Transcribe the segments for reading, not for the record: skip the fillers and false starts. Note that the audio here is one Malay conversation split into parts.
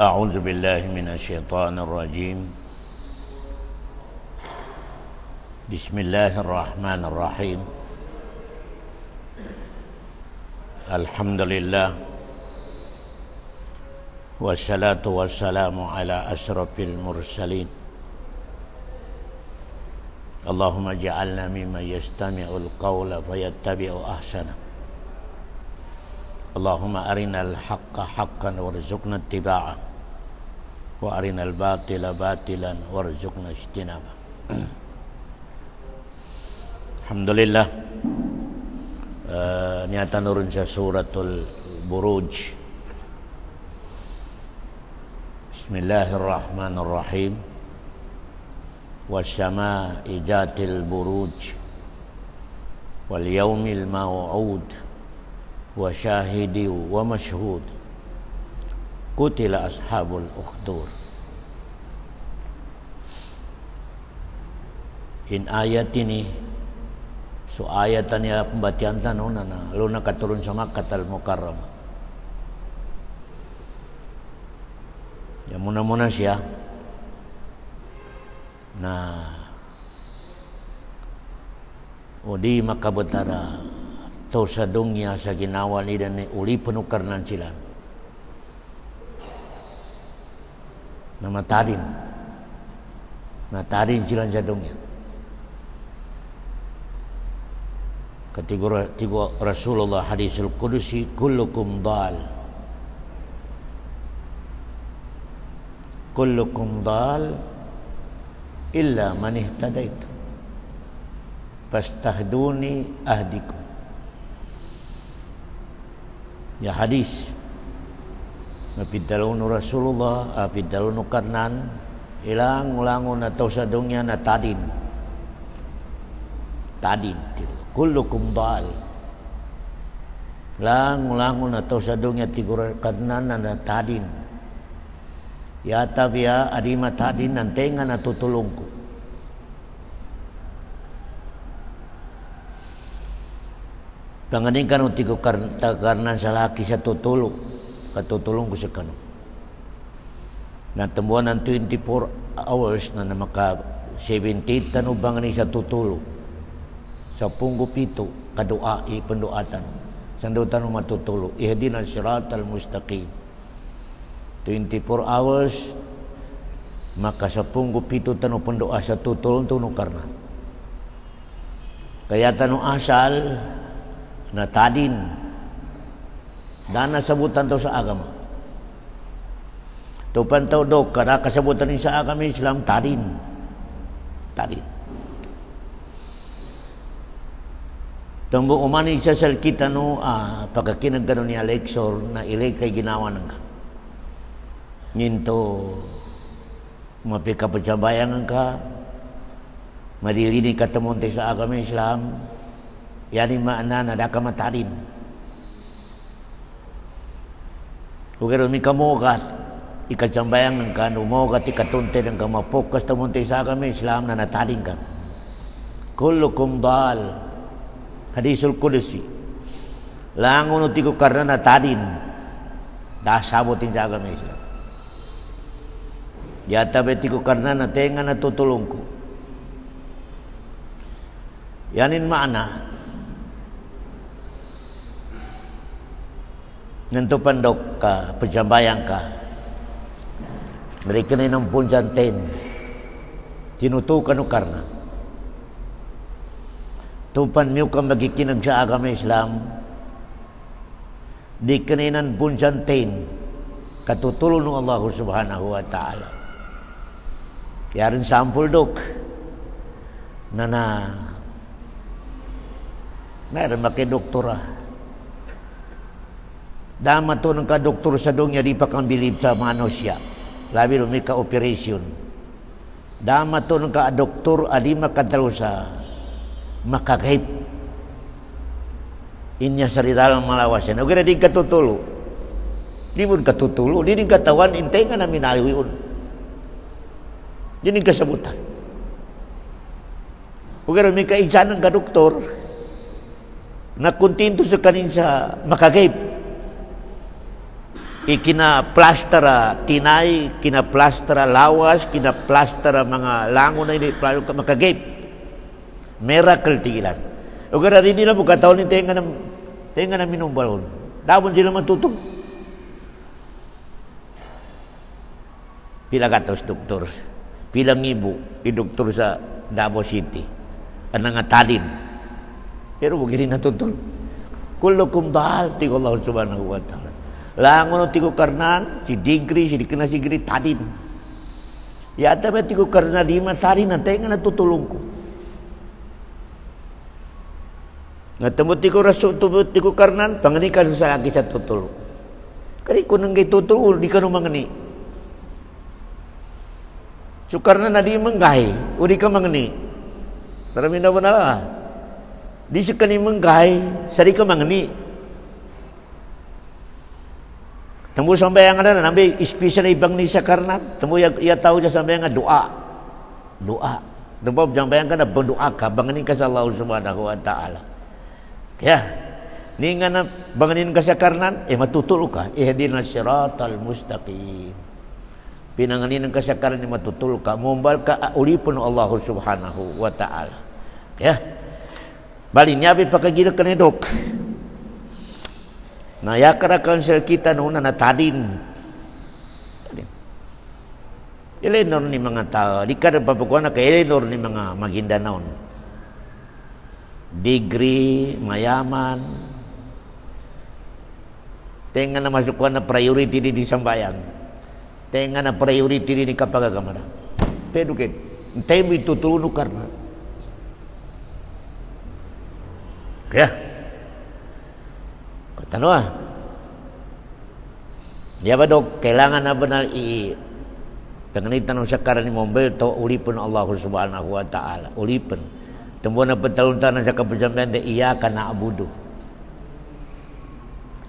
أعوذ بالله من الشيطان الرجيم. بسم الله الرحمن الرحيم. الحمد لله والصلاة والسلام على أشرف المرسلين. اللهم اجعلنا ممن يستمع القول فيتبع أحسنه. اللهم أرنا الحق حقا وارزقنا اتباعه وأرنا الباطل باطلا وارزقنا اجتنابه. Alhamdulillah, niatan nurun sa suratul Buruj. Bismillahirrahmanirrahim. Wassama'i jatil buruj wal yaumil maw'ud wa syahidi wa mashhud. Qutila ashabul ukhdur. In ayat ini, so ayatan ya pembacaan tanah na luna katurun sa Makkah al-Mukarram. Ya muna-muna siya na o di makabutara tau sa dunya sa ginawa ni dan uli penukarnan sila na matarin sila sa dunya. Ketika Rasulullah hadisul Qudusi, kullukum dal illa man ihtadaitu fastahduni ahdikum. Ya hadis mapidalun Rasulullah apidalun karnan ilang ulangon atau sa dunya na tadin kullukum dal langon atau sa dunya tigur karnan na tadin ya tabia adima tadin nantenga na tutulungku. Panganin kanu tigo karnan sa laki sa tutulong katutulong ko sa kanu na tembuan ng 24 hours na maka 70 tanubang ni sa tutulong sa punggo pito kaduai pendoatan sandutan matutulong ihdina siratal mustaqim 24 hours maka sa punggo pito tanu pendoa sa tutulong tunu karna kaya tanu asal na tadin dana sabutan to sa agama tupan to dok kada kasabutan ni sa agama Islam tadin tumbo umani sa sal kita no pagkakinag kanon ni Alexor na ilay kay ginawa nang ka nginto mapika pagsabayangan ka madilini katamonte sa agama Islam. Yani makna na daka matarin. Ugero mi kamogat ikacambayang ng kanu mogat ikatunte ng kamapokas tamunte sa kami Islam na natarin ka. Kullukum dal. Hadisul Qudusi. Langon utigo karna natarin. Dasabotin sa kami Islam. Yata betigo karna natenga natutulong ko. Yanin makna nanto pandok ka pejambayang ka mereka ni nampun janten tinutukan o karna tupan miyo ka magikinag sa agama Islam di kaninan pun janten katutulong ng Allah subhanahu wa ta'ala yarin sampul dok na mayroon makidoktora dama to ng ka-doktor sa dunya di pa kang bilib sa manusia. Labi rin may ka-operation. Dama to ng ka-doktor adi makadalo sa makagahip. Inya saridalang malawasan. O kaya di katutulo. Di mo katutulo. Di rin katawan. Intay nga namin aliwiun. Di rin kasabutan. O kaya may kaisa ng ka-doktor na kontinto sa kanin sa makagahip. ikina plastera tinay, kina plastera lawas, kina plastera mga langon na ini makagip. Miracle tigilan. O gara rin nila buka taon ni tenga na minumbalon. Dapon sila matutog. Pila katos doktor. Pilang ibu doktor sa Davao City. Anang atalin. Pero bugiri natutol. Kullukum dal ti Allah subhanahu wa ta'ala. Langon ti ko karnan, si degree, si dikena sigri tadin. Ya tabe ti ko karna di matari na tenga natutulong ko. Natambot ti ko raso tubot ti ko karnan, pangani ka sa lagi sa tutulong. Kari ko nang gay tutulong, di ka no mangani. So karna na di manggahi, o di ka mangani. Marami na ba na ba? Di sa kani manggahi, sa di ka mangani. Temu sambayang ada nambe special ibang ni sa karnan. Temu ya tahu ja sambayang doa. Doa. Sebab sambayang kana berdoa ka banganin ka sa Allah Subhanahu wa taala. Ya. Ningan na banganin ka sa karnan matutulo ka. Ihdinas siratal mustaqim. Pinanganin ka sa karnan matutulo ka. Mumbal ka ulipon Allah Subhanahu wa taala. Ya. Bali nyabi pakagila kanedok. Nah ya karakan sel kita nuna natadin. Elenor ni mga tao. Di kada papakuan na ka elenor ni mga Maguindanaon. Degree, mayaman. Tenga na masukuan na priority di sambayan. Tenga na priority di kapagagamara. Pero ket, tayo mo itutulunok karna. Kaya, ano ya ba dok, kailangan na ba na panganitan ng sakaran ni Mombel to ulipon Allah Subhanahu wa ta'ala. Ulipon. Tumbuhan na pataluntanan sa kapasambayan na iya ka na abudo.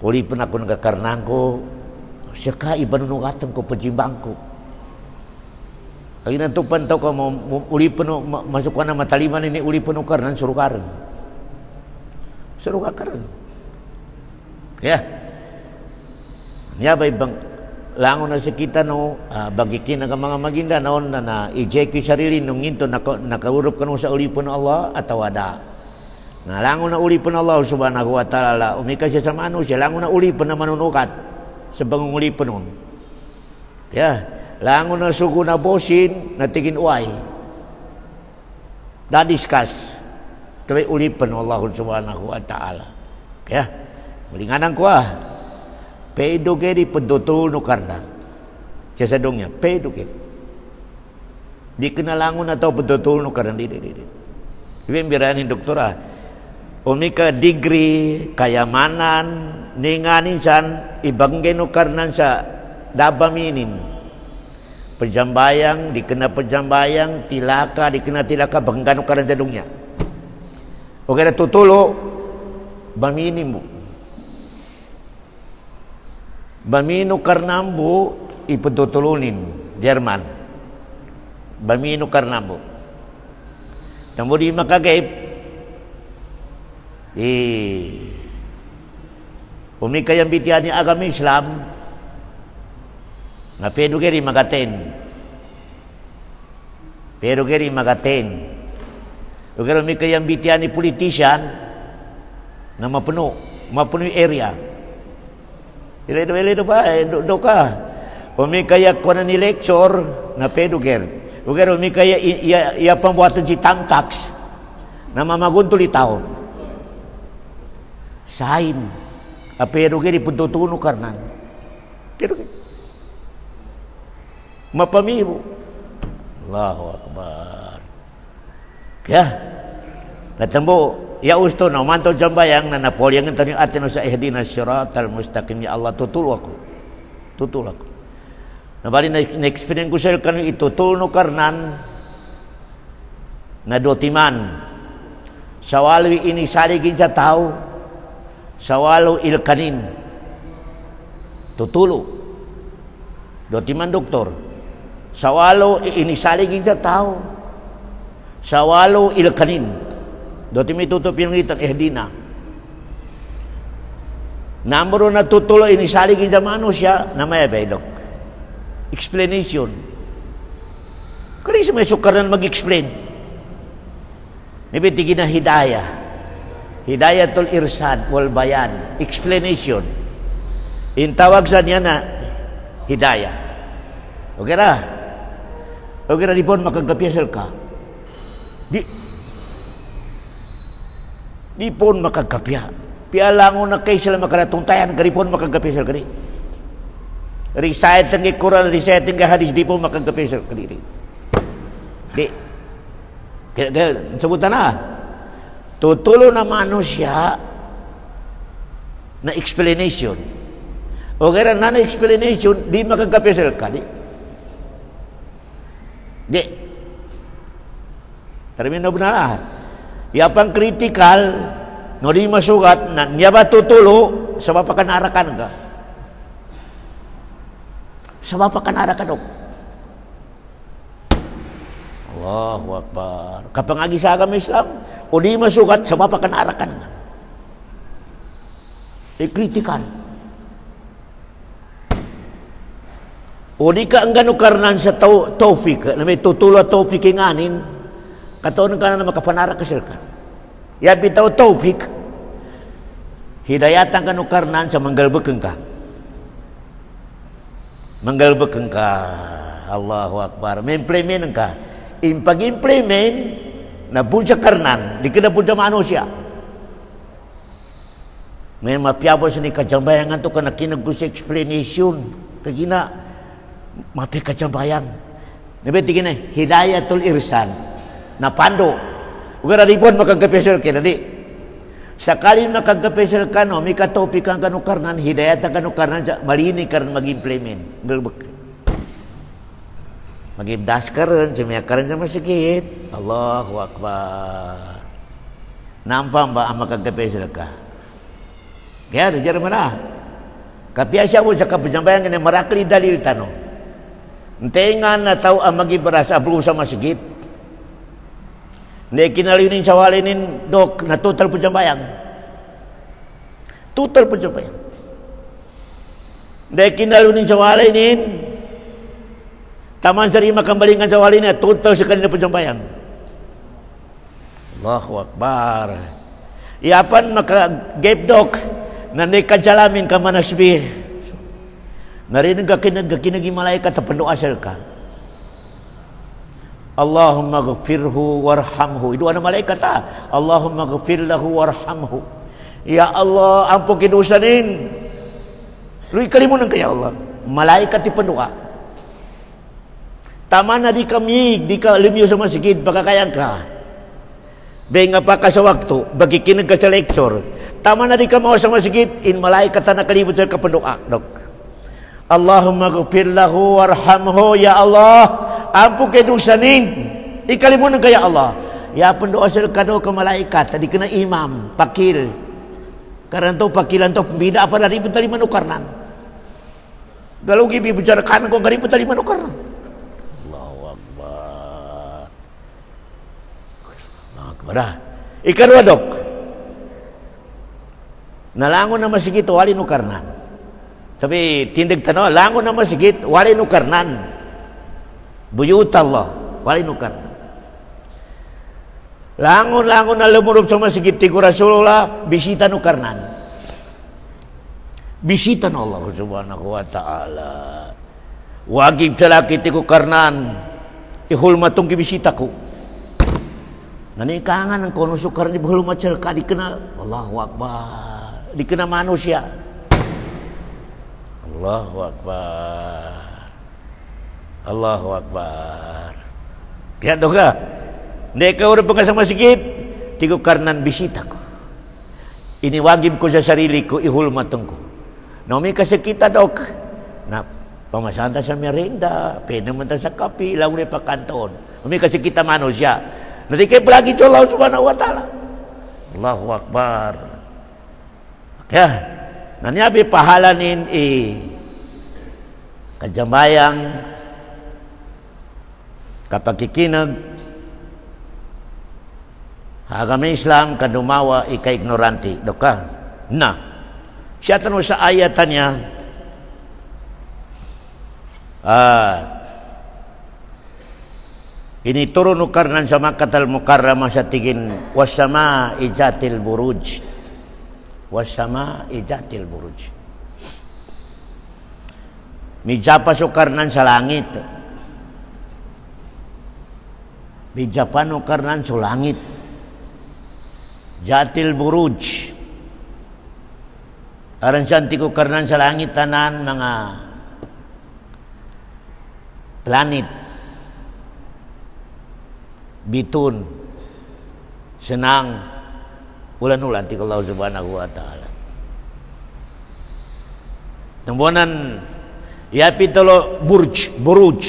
Ulipon ako nagakarnan ko. Siya ka ibanunungatan ko, pajimbang ko. Kaya nantupan tao ka, ulipon, masuk ka na mataliman ini ulipon ng karnan, surukaran. Surukaran. Ya, niya ba ibang langon na sa kita no, bagikin ang mga Maguinda noon na i-check yung sarili nung ito nakaurop ka nung sa ulipon ng Allah at wada. Na langon na ulipon ng Allah Subhanahu wa ta'ala, umika siya sa mano siya, langon na ulipon na manunukat sa bangong ulipon nun. Kaya, langon na sugo na bosin, natigin uway. Da-discuss. Ito ay ulipon ng Allah Subhanahu wa ta'ala. Kaya, malinganan ko pedo ke di pedotul no karna. Saya sadongnya pedo ke. Dikenalangun atau pedotul no karna di. Ibig biranin doktora. Umika degree kayamanan ninganin san ibangge no karnan sa dabaminin. Pejambayang dikena pejambayang, tilaka dikena tilaka banggano karna jadungnya. Oke ada tutulo baminin bu. Bamino Karnambu ipatutulunin Jerman. Bamino Karnambu. Tambo di makagaib. Umikayang bitian ni agama Islam. Nga pedo keri magaten. Pero keri magaten. Ugero umikayang bitian ni politician na mapuno area. Ile ba do ka. Umikaya ko na ni lecture na peduger. Ugero umikaya iya pambuatan si tamtax na mamaguntol itaw. Sain. Peduger ipuntutuno karnan. Pero mapamibo. Allahu Akbar. Kaya natambo ya usto na manto jambayang na napolyang tani atin sa ihdinas siratal mustaqim ya Allah tutul ako. Nabali na experience ko sir kanu itutul no karnan na dotiman. Sawalwi ini sarigin sa tao. Sawalo ilkanin. Tutulo. Dotiman doktor. Sawalo ini sarigin sa tao. Sawalo ilkanin. Doti may tutup yung itan, ihdina. Number na tutulo ini saligin sa manusia, namanya ba, Dok? Explanation. Kaya sa may sukaran mag-explain. Nibitigin na hidayah. Hidayatul irsad wal bayan. Explanation. Intawag sa niya na hidayah. Okay na? Okay na, di po makagapyasal ka. Di po makagapya. Pialangon na kayo sila makaratungtayan, garipon makagapyasal ka rin. Recite ang Quran, recite ang hadis, di po makagapyasal ka rin. Di. Kaya, sabutan na. Tutulo na manusia na explanation. O kaya na explanation, di makagapyasal ka. Di. Termino benar. Yapang kritikal, no di masugat, na niya ba tutulo, sa mapakanarakan ka. Sa mapakanarakan, Dok. Allahu Akbar. Kapangagi sa agama Islam, o di masugat, sa mapakanarakan ka. Kritikal. O di ka ang ganukarnan sa taufik, na may tutulo taufik yung anin, kataon ka na makapanara ka sila. Ya bitaw taufik, hidayatan ganukarnan sa manggalbekeng ka. Manggalbekeng ka. Allahu Akbar. Implement ka. Pag-implement, na punca karnan, di ka na punca manusia. May mapiapo sa ni kajambayangan to ka na kinaggusto explanation. Kagina, mapi kajambayang. Nabitigin na, hidayatul irsan. Na pando. Ugara di po makagapesal ka na di. Sakali makagapesal ka no, may katopik ang kanukarnan, hidayatan kanukarnan, malinig ka rin mag-implement. Mag-ibdas ka rin, sumaya ka rin sa masikit. Allahu Akbar. Nampang ba ang makagapesal ka? Kaya, diyan naman na. Kapiyasya mo sa kapajambayan nga marakli dalil tanong. Tengan na tao ang mag-ibras sa blusa masikit. Hindi kinalinin sa walinin, Dok, na total pajambayan. Total pajambayan. Hindi kinalinin sa walinin, taman sari makambalingan sa walinin, total sa kanina pajambayan. Allahu Akbar. Iapan maka-gave, Dok, na nekajalamin ka manasbih. Narinig ka kinagi malaikat sa panduasal ka. Allahumma ghafirhu warhamhu. Itu ada malaikat ta. Allahumma ghafir lahu warhamhu. Ya Allah, ampun kidusanin. Lu ikalimunan ka ya Allah. Malaikat di pendua. Taman na di kami, di ka lumiyo sa masjid, baka kayang ka. Benga pa ka sa waktu, bagi kinag ka sa lecture. Taman na di ka mawa sa masjid, in malaikat na kalibot sa kapandua, Dok. Allahumma ghafir lahu warhamhu. Ya Allah, ampun kedusanin, ikalimunan ka ya Allah. Ya pendoa serkado ke malaikat, tadi kena imam, pakil. Karena tu pakilan tu pembina apa dari tali manukarnan. Kalau gibi bicara kanan kau garip tali manukarnan. Allahu Akbar. Allahu Akbar. Ikarwa, Dok. Nalangon na masigit wali nukarnan. Tapi tindig tanong, langon na masigit wali nukarnan. Buyut Allah, wali nukarnan. Langon-langon na lumurub sa masigit tigo Rasulullah, bisita nukarnan. Bisita na Allah subhanahu wa ta'ala. Wagib sa laki tigo karnan, ihulmatong kibisita ko. Nanikangan ang kono sukar di hulmat selka, di kena, Allahu Akbar, di kena manusia. Allahu Akbar. Allahu Akbar. Kaya do ka? Hindi ka urang sa masjid, tigo karnan bisita ko. Iniwagib ko sa sarili ko, ihulmatong ko. Naumi kasi kita, Dok, na pamasanta sa merinda, pinamanta sa kapi, lang ulit pakantoon. Naumi kasi kita manusia. Natikay palagi sa Allah subhanahu wa ta'ala. Allahu Akbar. Kaya, nanyabi pahalanin kajambayang kapag kikinag agama Islam kadumawa ika ignoranti doka na Siya tanong sa ayatannya, ini turun karnan sa Makkatal Mukarramah sa tigin wasama ijatil buruj. Wasama ijatil buruj. Mijapa sukarnan sa langit. Mijapan ukarnan sa langit. Jatil buruj. Aran santi ko karnan sa langit tanan mga planet. Bitun senang ulan-ulan ti Allah Subhanahu wa taala. Tambuanan yapi tolo buruj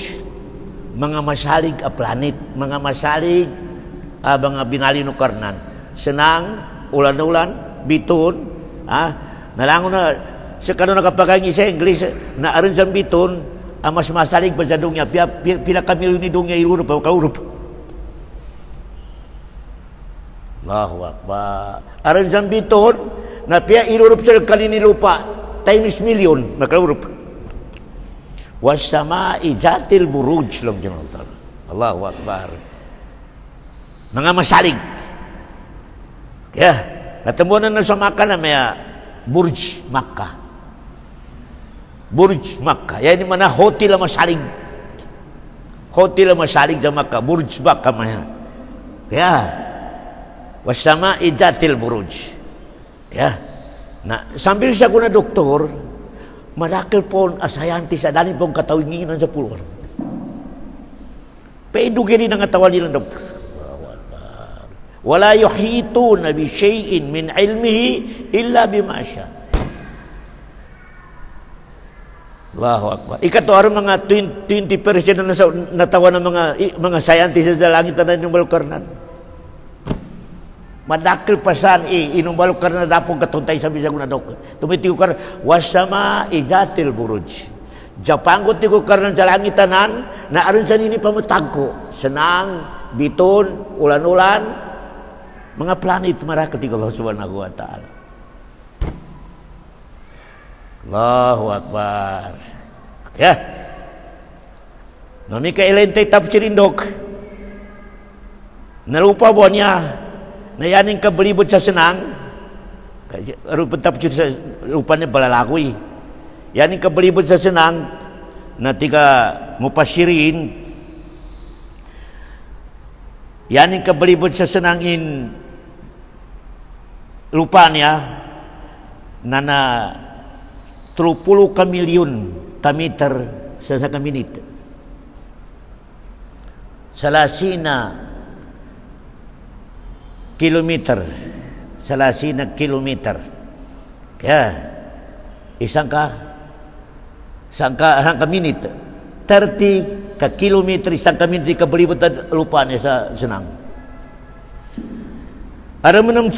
mga masalig a planet, mga masalig mga binali no karnan. Senang ulan-ulan bitun nalangon na sa kano nakapakangi sa English na aron sa bitun mas masalig pa sa dungya pila kamilyon ni dungya Europe kaurup. Allahu Akbar. Aron sa bitun na pia Europe sa kanini lupa times million makaurup. Wasama'i zatil buruj lang jinaltan. Allahu Akbar. Mga masalig. Ya, natemuan na sa Makkah na may Burj Makkah. Burj Makkah. Yan mana hotel ang masalig. Hotel ang masalig sa Makkah. Burj Makkah maya. Ya. Wasama'i zatil buruj. Ya. Na sambil siya ko na doktor, madakil po asayanti sa dali pong katawinginan sa puluhan. Paidugin din ang katawan nilang doktor. Wala yuhituna bi syai'in min ilmihi illa bima syaa. Allahu Akbar. Ikato aron mga 20% na natawan ng mga scientist sa langit na inumbal-karnan. Madakil pasan inumbal-karnan na dapong katuntay sa bisag na dok. Tumitiw kar wasama ijatil buruj. Japangot ti ko karnan sa langit tanan na aron sa nini pamatagko. Senang, biton, ulan-ulan, mga planet marakal ti Allah Subhanahu wa taala. Allahu Akbar. Ya. Nami kailentay tafsirin dok. Nalupa bo niya na yaning kabalibot sa senang. Aron tafsir sa lupa ni balalakoy. Yaning kabalibot sa senang na tiga mupasirin. Yaning kabalibot sa senangin lupa niya na 30 ka milyon ka meter sa minit. Salasina kilometer. Salasina kilometer. Kaya isang ka minit. 30 ka kilometer isang ka minit ka balibot lupa niya sa senang. Aram mo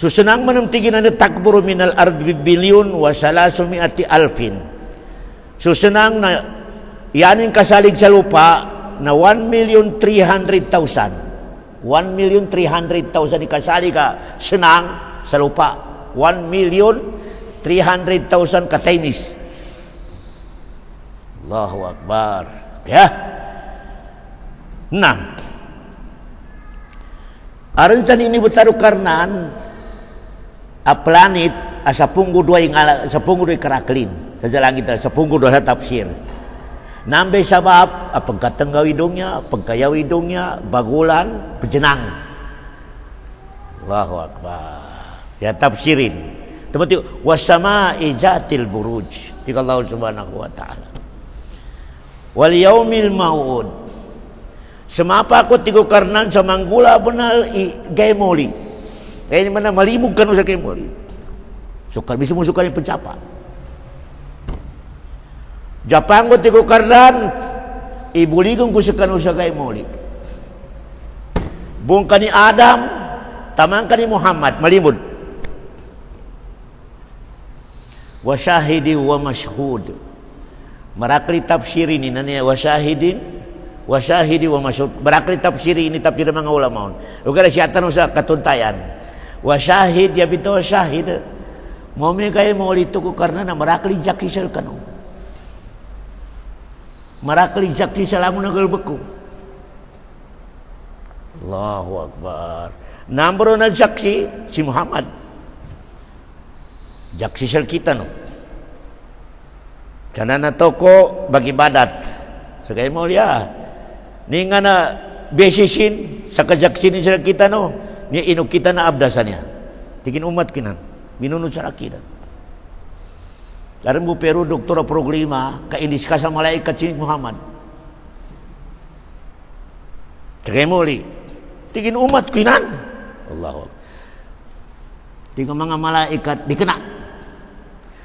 susunang manamtigin na takburo minal ardi bilyon wa salasumiati alfin. Susunang na yanin kasalig sa lupa na 1,300,000. 1,300,000 ikasalig ka sunang sa lupa. 1,300,000 katainis. Allahu Akbar. Kaya na aron sa ninibutaro karnan a planet sa punggo duay karaklin sa langit sa punggo duay sa tafsir nambay sabab a pagkatanggawidong niya pagkayawidong niya bagulan pejenang. Allahu Akbar. Ya tafsirin temati wasama'i zatil buruj ti Allah Subhanahu wa taala wal yaumil mau'ud semapa ko tigo karnan sa manggula benal gaemoli. Kaya mana malimug kanu sa kemoli. Sukar bisa mo sukar pencapa. Japango ti ko kardan ibuligong ko sa kanu sa kemoli. Buong kani Adam, tamang kani Muhammad malimud. Wa syahidi wa mashhud. Marakli tafsiri ni nanya wa syahidin wa syahidi wa mashhud. Marakli tafsiri ini tafsir mga ulama. Ugara siya tanong sa katuntayan. Wa syahid ya bito syahid. Mo me kay mo lito ko karna na marakli jaksi sel kanu. Marakli jaksi salamu nagal beku. Allahu Akbar. Nambro na jaksi si Muhammad. Jaksi sel kita no. Kana na toko bagi badat. Sagay mo liya. Ni nga na besisin sa kajaksin sel kita no. Ni inu kita na abdasannya. Tikin umat kinan. Minunod sa akida. Karon mo pero doktora problema kainis ka sa malaikat si Muhammad. Sagay mo li. Tikin umat kinan. Allahu Akbar. Tikin mga malaikat dikena.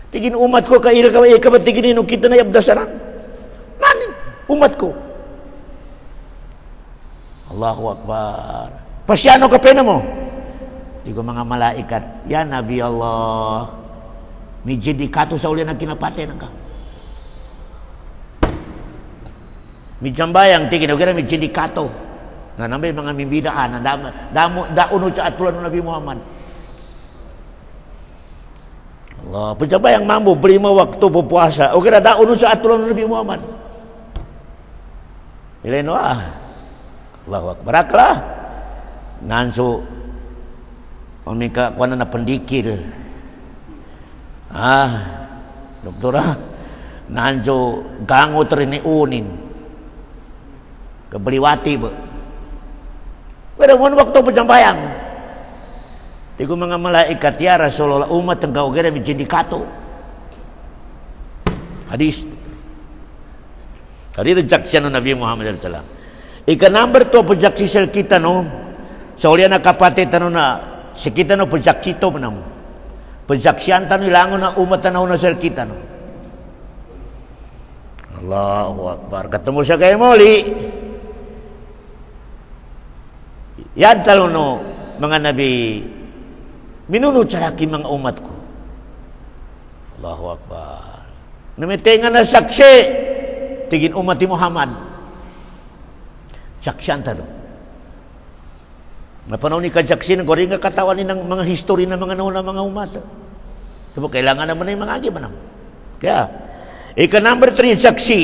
Tigin umat ko kaila ka ba tigin inu kita na abdasaran. Nani umat ko. Allahu Akbar. Pasyano ka pena mo. Tigo mga malaikat, ya Nabi Allah. May jedikato sa uli na kinapate na ka. May jambayang tigin okay na may jedikato. Na nambay mga mibidaan daunod sa atulan ng Nabi Muhammad. Allah, pejabat yang mampu berlima waktu berpuasa. Oke, ada unus aturan Nabi Muhammad. Ileno Allahu Akbar. Baraklah. Nansu memika kuana na pendikil. Doktora. Nansu gango terini unin. Kebeliwati be. Pada waktu penjambayang. Tigo mga malaikat ya Rasulullah umat ang gaugera menjadi kato. Hadis. Hari rejaksian Nabi Muhammad SAW. Ika number 2 pejaksisel kita no. Saulia na kapate tano na sikita no pejaksito manam. Pejaksian tano ilangon na umat tanaw na sel kita no. Allahu Akbar. Ketemu siya kay moli. Yan talo no mga nabi minunod sa laki mga umat ko. Allahu Akbar. Namitengan na saksi. Tigin umat ni Muhammad. Saksiyan talo. Napanaw ni kajaksi ng goring katawan ni ng mga history ng mga nauna mga umat. Tapi kailangan naman na yung mga agi manam. Kaya, ika number 3 saksi.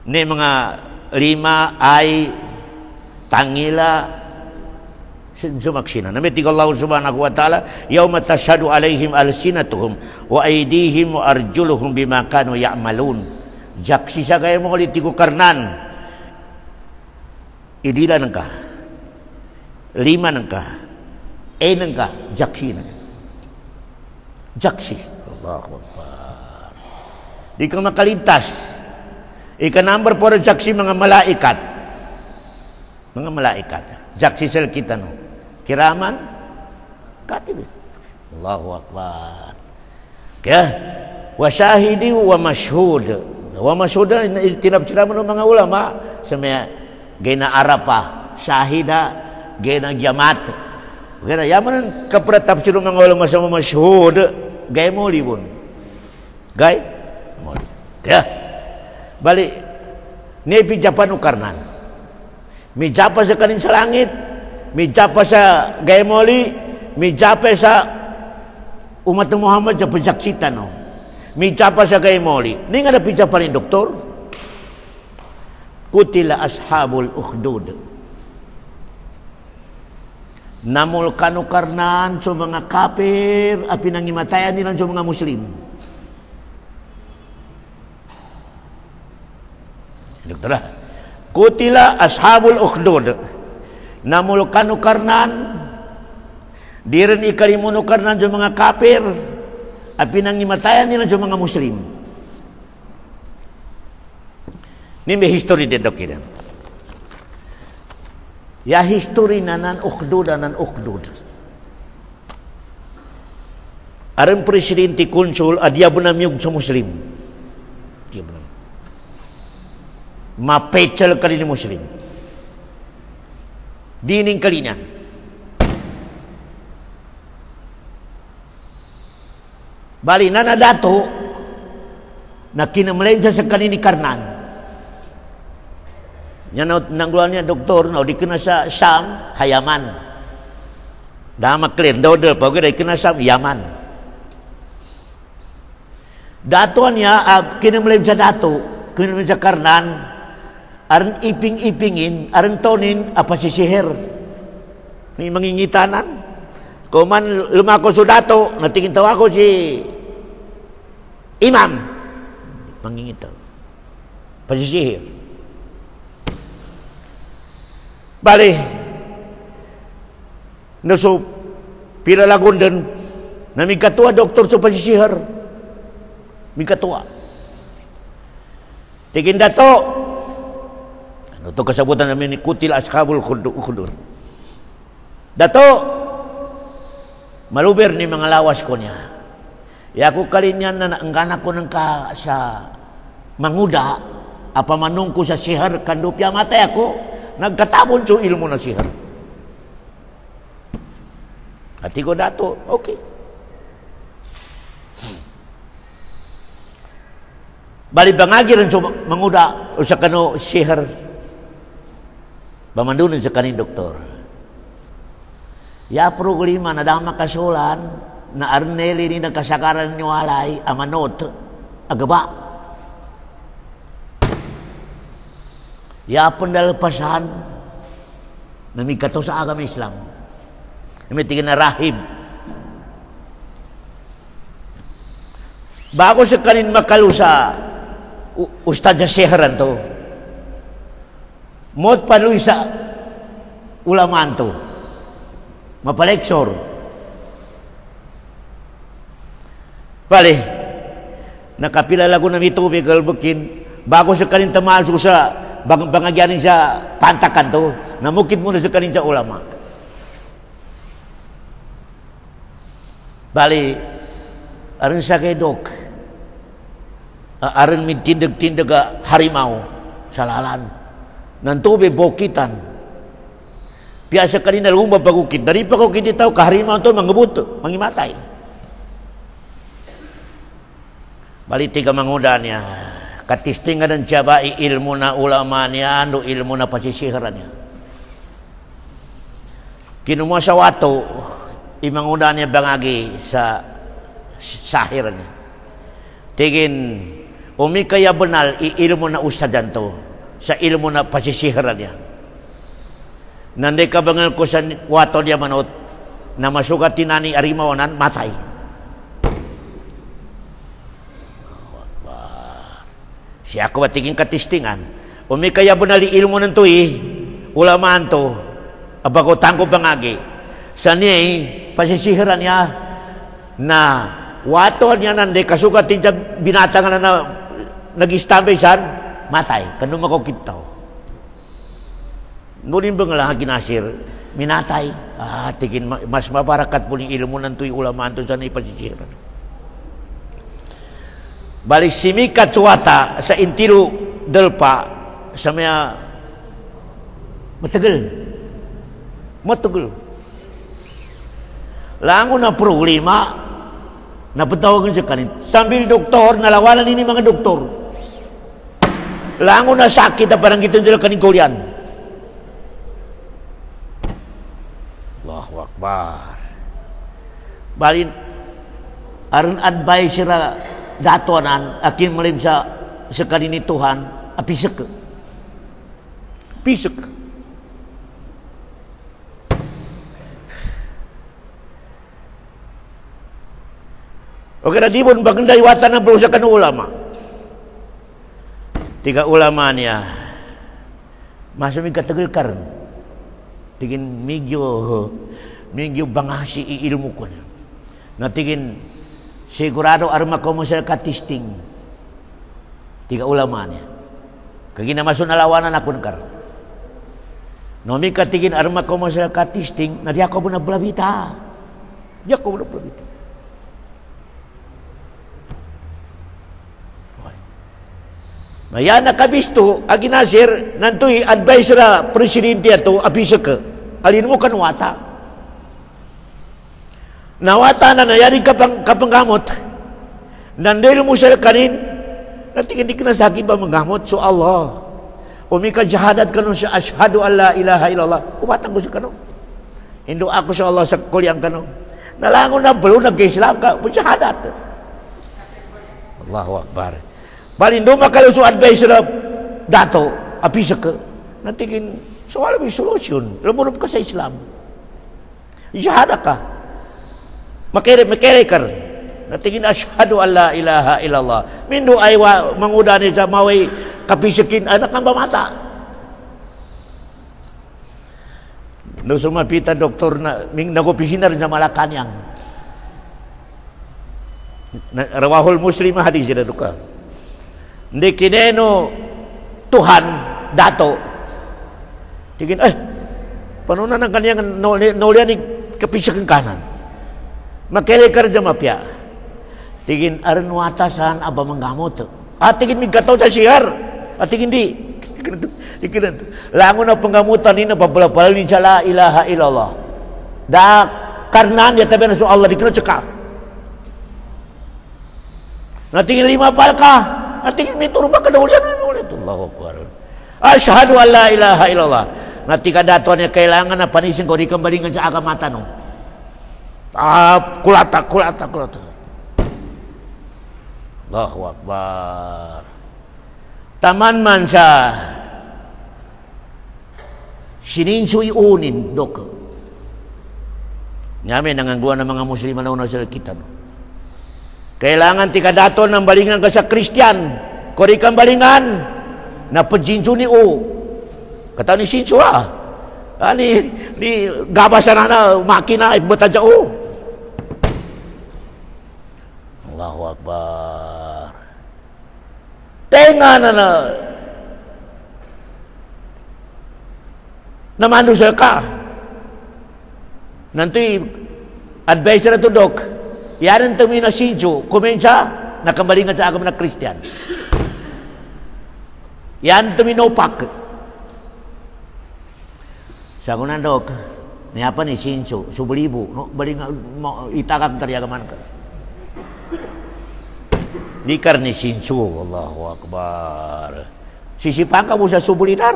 Ni mga 5 ay tangila sumaksina. Namitig Allah subhanahu wa ta'ala, yawma tashhadu alaihim alsinatuhum wa aydihim wa arjuluhum bima kanu ya'malun. Jaksi sa kaya mo ulit tigo karnan. Idila nang ka. 5 nang ka. 6 nang ka. Jaksi na. Jaksi. Allahu Akbar. Di ka makaligtas. Ika number 4 jaksi mga malaikat. Mga malaikat. Jaksi sel kita no. Kiraman katib. Allahu Akbar. Kaya wa syahidi wa mashhud. Wa mashhud tinabsira mo ng mga ulama sa mga gina Arafah, syahida, gina Jamat. Kaya yaman kapra tafsir mga ulama sa mashhud, gay mo libon. Gay mo. Kaya balik ni pijapan ukarnan. Mijapa sa kanin sa langit. Mijapa sa Gaemoli, mijapa sa umat ng Muhammad sa pejaksitan no. Mijapa sa Gaemoli. Ni nga napijapa rin doktor. Kutila ashabul ukhdud. Namul kanukarnan sa mga kafir at pinangimatayan nila sa mga Muslim. Doktor, kutila ashabul ukhdud. Namulukan karnan diren ikalimuno karnan sa mga kafir at pinangimatayan nila sa mga Muslim. Ni may history din dokidan. Ya history nanan ukhdud. Aron presidente konsul adya bunamyug sa Muslim. Dia bunam. Mapechal kali ni Muslim. Dining kalinya. Bali na dato na kinamalaym sa kanini karnan. Yan nanggulan niya doktor no di kena sa Sham Hayaman. Dama clear dodol pagi dari kinasam Yaman. Datuannya kini melim sa datu, kini melim sa karnan, aran iping-ipingin, aran tonin apa si sihir. Ni mangingitanan. Kuman lumako sa dato, natingin tawa ko si imam. Mangingitaw. Pasisihir. Bali. Naso pila lagun din na may katua doktor sa pasisihir. May katua. Tigin dato. Ano to kasabutan namin ni Kutil Ashabul Khudur. Dato. Maluber ni mga lawas ko niya. Yaku kalinyan na naangganak ko ng ka sa manguda, apamanong ko sa sihir, kandupya matay ako, nagkatabon so ilmo na sihir. Ati ko dato, okay. Balibangagi rin so manguda, o sa kano sihir, bamandunin sa kanin doktor. Ya problema na dama kasulan na arneli ni nagkasakaran nyo alay amanot agaba. Ya pendalpasan na may kato sa agama Islam. May tingin na rahib. Bago sa kanin makalu sa ustad sa sihiran to, mot paluy sa ulaman to. Mapaleksor. Pali, nakapilala ko na may tubig kalbukin, bago sa kanin tamaso sa bangagyanin sa pantakan to, namukit muna sa kanin sa ulama. Bali, aron sa kay dok, aron may tindag-tindag harimau sa lalan, ng tubig bokitan, biasa kanina lumba pagukit. Dari pagukit itaw kaharimau to mangubuto, mangimatay. Baliti ka manguda niya. Katistingan ng tiyaba ilmu na ulama niya, no ilmu na pasisihiran niya. Kinumuha sa wato, imanguda niya bangagi sa sahiran niya. Tigin, umikaya benal ilmu na ustadan to, sa ilmu na pasisihiran niya. Nanday ka bangal ko sa wato niya manot na masugat tinani arimawanan, matay. Siya ko batingin katistingan. Umikaya bunali ilmo ng to ulaman to, abago tangko bangagi. Sa niya pasisihiran niya na wato niya nanday kasugat tinja binatang na nag-istambay san, matay. Kano makukitaw. Ngunit ba nga ginasir, minatay. Tigin, mas mabarakat po ni ilmu ng tuy ulaman to sa naipasisiran. Balik simikat suwata sa intilu delpa sa maya matagal. Lango na problema na patawagan sa kanin. Sambil doktor, nalawanan ini mga doktor. Lango na sakit na parang kita sila kanin kulian. Allahu Akbar. Balin aron advice ra datonan akin malim sa kanini Tuhan apisek. Pisek. Oke na dibon bagenday watan na berusaha kan ulama. Tiga ulama niya masuk kategori karn. Tigin medyo bangasi ilmu ko na tigin sigurado arma ko mo sa katisting tiga ulama niya kagina masun alawanan akun kar no mi katigin arma ko mo sa katisting na di ako mo nablabita maya nakabisto aginasir nantoy advisor presidente ato abisa ka alin mo kanwata nawata na nayari kapanggamot nandil mo sa kanin natin hindi ka nasaki ba manggamot so Allah umika jahadat ka nun sa ashadu an la ilaha illallah umatang ko sa kanon Indo ako sa Allah sa kuliang kano. Nalangon na belum nag-Islam ka, syahadat. Allahu Akbar. Balindo makaluso advice na dato, apisa ka. Natingin, soal may solusyon. Lumunod ka sa Islam. Syahadat ka. Makere ka. Natingin asyhadu an la ilaha illallah. Mindo ay mangudani sa maway kapisikin anak ng bamata. No sumapita doktor na nagopisina rin sa Malacanang. Rawahul Muslim hadis na duka. Hindi kineno Tuhan dato. Tingin paano na ng kanyang naulian ni kapisikin kanan. Makele ka rin sa mapya. Tingin aran watasan aba manggamot. Tingin migkataw sa siyar. Tingin di. Langon na panggamutan ni na papalapalin sa la ilaha illallah. Da karnan ya tabi na so Allah dikira cekal. Natingin 5 palka. Natingin may turba ka daulian ulit. Allahu Akbar. Asyhadu an la ilaha illallah. Natika datuan niya kailangan na panisin ko di kembalingan sa agama tanong. Kulata. Allahu Akbar. Taman man sa sininsuy unin, dok. Nyame nangangguan ng mga Muslim na una sa kita. No? Kailangan tikadaton ng balingan ka sa Kristiyan. Kori kang balingan na pajinsu ni o. Kata ni sinsu ni gabasan na makina ibata dya o. Allahu Akbar. Tenga na manusia ka. Nanti advisor na to dok. Yaran tumi na sinjo. Kumensya na kambalingan sa agama na Kristiyan. Yan tumi nopak. Sa kunan dok. Ni apa ni sinjo? Subulibu. No, balingan itakak dari agama ka. Di karni sinjo. Allahu Akbar. Sisipan ka mo sa subulinar.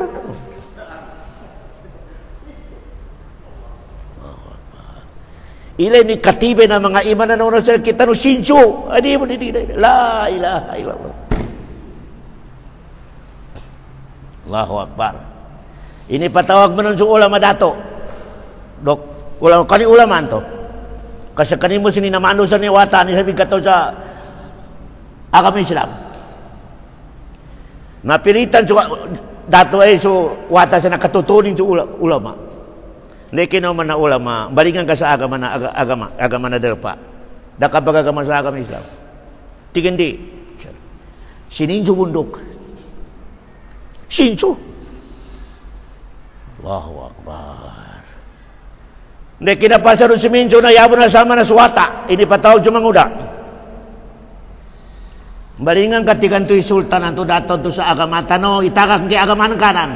Ilay ni katibe na mga iman na nauna sa kita no sinjo. Adi mo di la ilaha illallah. Allahu Akbar. Ini patawag mo ng ulama dato. Dok, kani ulaman to. Kasi kanimo sininamano sa niwata ni sabi kato sa agama Islam. Napilitan so dato ay so wata sa nakatutunin so ulama. Lekin naman na ulama, balingan ka sa agama na derpa. Da kapag agama sa agama Islam. Tigindi. Sininjo bundok. Sinjo. Allahu Akbar. Lekin na pasaro si Minjo na yabo na sama na suwata. Ini patawag jumanguda. Balingan ka tigantoy sultan anto dato to sa agama tano itakak di agama ng kanan.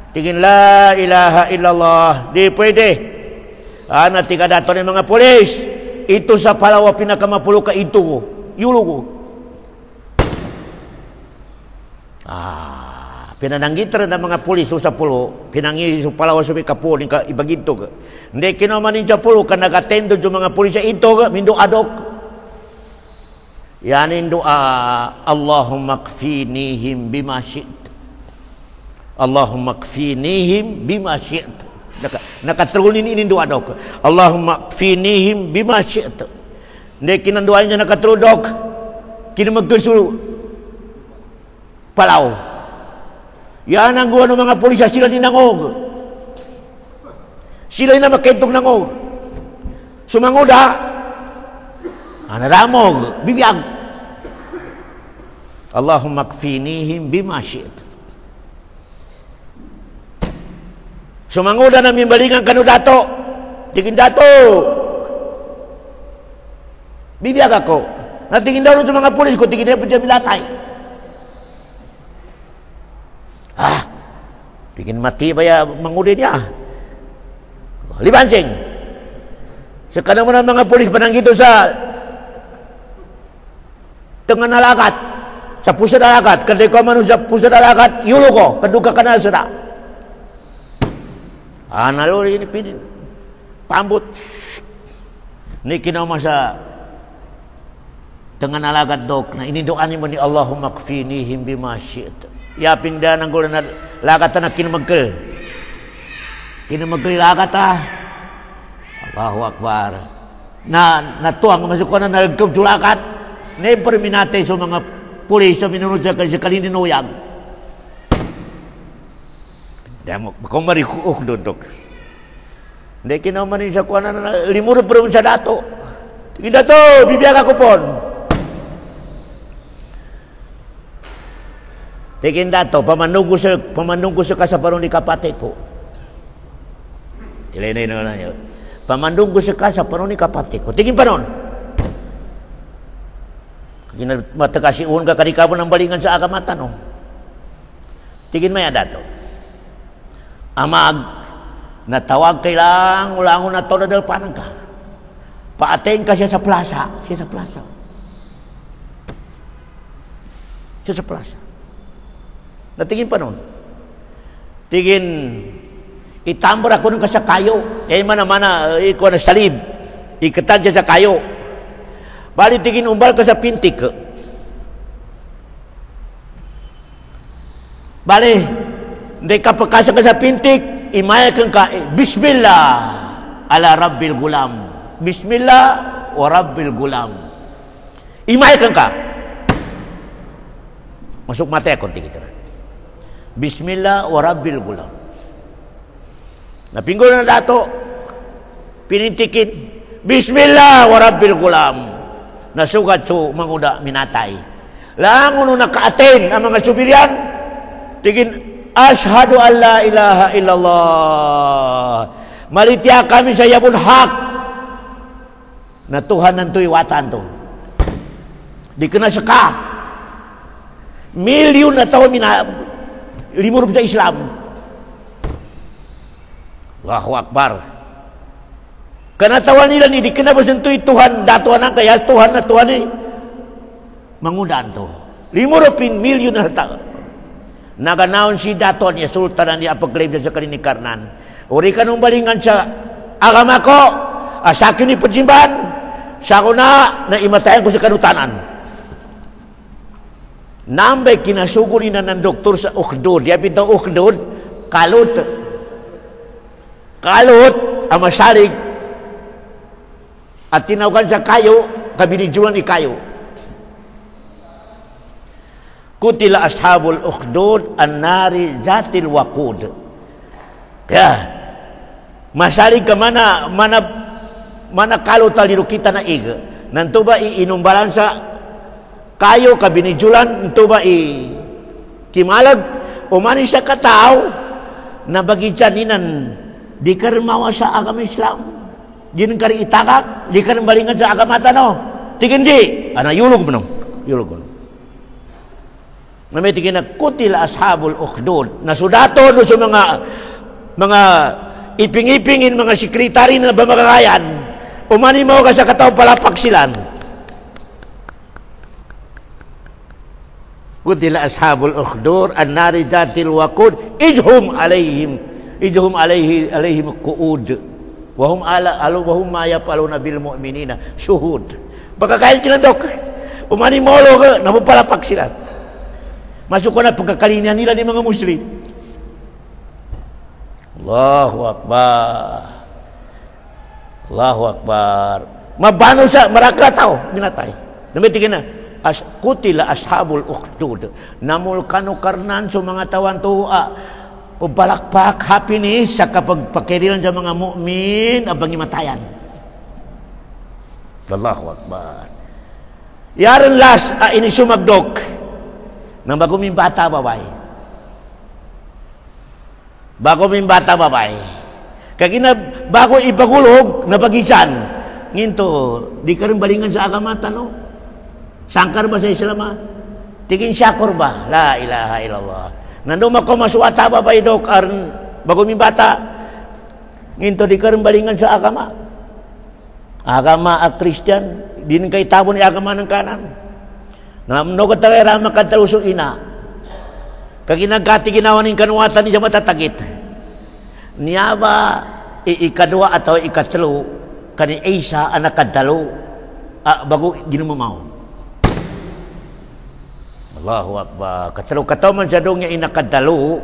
Tingin la ilaha illallah. Di pwede. Natika dato ng mga polis. Ito sa Palawa pinakamapulo ka ito ko. Yulo ko. Pinananggit rin ng mga polis sa pulo. Pinanggit sa Palawa sa kapo. Ibagito ka. Hindi kinamanin sa pulo ka nagatendo yung mga polis sa ito ka. Mindo adok. Yanin doa. Allahumma kfinihim bima syi'ta. Allahumma kfinihim bima syi'ta. Nakatrunin ini doa dok. Allahumma kfinihim bima syi'ta. Hindi kinanduan niya nakatrudok. Kinamagkasuro. Palaw. Yan ang gawa ng mga pulisya. Sila ninangog. Sila na makentong nangog. Sumanguda. Naramog. Bibiyag. Allahumma kfinihim bima syi'ta. Sumanguda na mimbalingan kanu dato. Tingin dato. Bibiyag ako. Natingin daw sa mga pulis ko. Tingin na pwede milatay. Tingin mati ba ya mangudi niya. Libansing. Sa kanang mo ng mga pulis pananggito sa tengah nalagat. Sa pusat nalagat. Kada ko man sa pusat nalagat. Yulo ko. Kaduga ka na sila. Naluri ini pinin. pambut. Niki na masa dengan alagat dok na ini doa ni Allahumma kfinihim bima syi'ta. Ya pindah nang gulan lagat na kinamagkel. Kinamagkel lagat Allahu Akbar. Natuang masuk na nalagkab julakat. Never minatay sa mga pulis sa minunod sa kalininoyag. Demo kung marikuok dudok. Hindi kinauman sa kuana na limuro pero sa dato. Tingin dato, bibiyag ako pon. Tingin dato, pamanunggo sa kasaparon ni kapate ko. Ilay na yun. Pamanunggo sa kasaparon ni kapate ko. Tingin pa nun. Matakasiun ka karikabon ng balingan sa agamata no. Tingin maya dato. Amag natawag kailang ulangon na to na dalpanan ka. Paaten ka siya sa plaza. Siya sa plaza. Natingin pa nun. Tingin, itambor ako nung ka sa kayo. Mana-mana, ikaw na salib. Ikatan siya sa kayo. Bali tingin umbal ka sa pintik. Bali, hindi ka pagkasa ka sa pintik, imaya kang ka, Bismillah ala Rabbil Gulam. Bismillah wa Rabbil Gulam. Imaya kang ka. Masuk mata ako, tingin. Bismillah wa Rabbil Gulam. Napinggol na dato, pinintikin, Bismillah wa Rabbil Gulam. Nasugat so manguda minatay. Langon nung nakaaten ang mga subilyan, tingin, Ashhadu an la ilaha illallah. Malitya kami sa yabun hak na Tuhan ng tuiwatan to. Di ka na saka. Milyon na tao limurub sa Islam. Allahu Akbar. Kanatawan nila ni di ka na basentoy Tuhan datuan ang kaya Tuhan na Tuhan eh. Mangudaan to. Limurupin milyon na tao. Naganaon si datuan niya sultanan niya apagklaim sa kalinikarnan. Uri ka nung balingan sa agama ko. Asakin ni pagsimbahan. Sa ako na imatayan ko sa kanutanan. Nambay kinasuguri na ng doktor sa Ukhdud. Diya pitang Ukhdud, kalot. Kalot, ang masalig. At tinawagan sa kayo, kabinijuan ni kayo. Kutila ashabul Ukhdud, an-nari zatil waqud. Kaya, masalig ka mana kalot taliru kita na iga. Nanto ba iinumbalan sa kayo kabinijulan ito ba kimalag umani sa katao na bagidyan ninan di ka rin mawa sa agama Islam di ka rin itakak di ka rin balingan sa agamata no tigin di yulog mo no na may tigin na kutila ashabul Ukhdud na sudato no sa mga iping-ipingin mga sekretary na bamagayan umani mo ka sa katao palapak silan. Kutila ashabul Ukhdud an-nari zatil waqud ijhum alaihim qu'ud wa hum ma yafaluna bil mu'minina syuhud. Pagkakain sila dok umani molo ka napapalapak sila. Masuk ko na pagkakalinan nila ni mga Muslim. Allahu Akbar. Mabano sa marakla tao minatay. Namitigin na kutila ashabul Ukhdud namul kanu karnan so mga tawan tuwa o balakpak happiness sa kapag pakirilan sa mga mu'min abang imatayan. Allahu Akbar. Yaran last ini sumagdok nang bago min bata babay kagina bago ipagulog na pagisan nginto di ka rin balingan sa agamata no. Sangkar ba sa Islam? Tingin syakur ba? La ilaha illallah. Nandun ako masuwata ba ba idok aron bago mi bata? Nginto di ka rin balingan sa agama. Agama a Christian, di kay tabon ni agama ng kanan. Namno ka tagay rama kadtalusong ina. Kaginagati ginawa ning kanuwatan ni sa matatagit. Niya ba ikadua atau ikatelu kani Isa anak kadalo bago ginoo mau. Allahu akbar. Katelo kataw man jadong nya inakadalo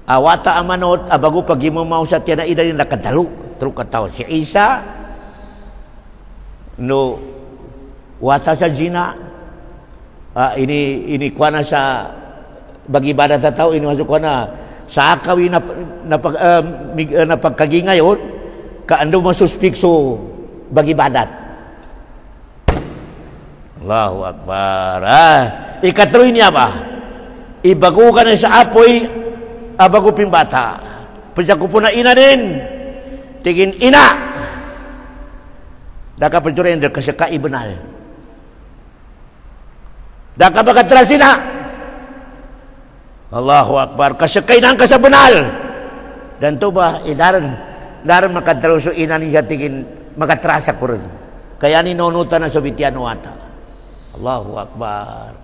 awata amanot bago pag mau sa tiada ida nakadalo. Telu kataw si Isa no wata sa zina ini kuana sa bagi ibadah tataw ini masuk kuana sa akawi na pagkagingayon kaando masuspikso bagi badat. Allahu akbar. Ikatlo ini apa? Ibagukan sa apoy abagupin bata. Pajakupuna ina din. Tigin ina. Daka perjuren del kasaka ibenal. Daka bakatrasina. Allahu akbar. Kasakay nang kasabenal. Dan to ba daran makatraso ina ni tigin makatrasa kurun. Kaya ni nonutan na sobitian wata. Allahu akbar.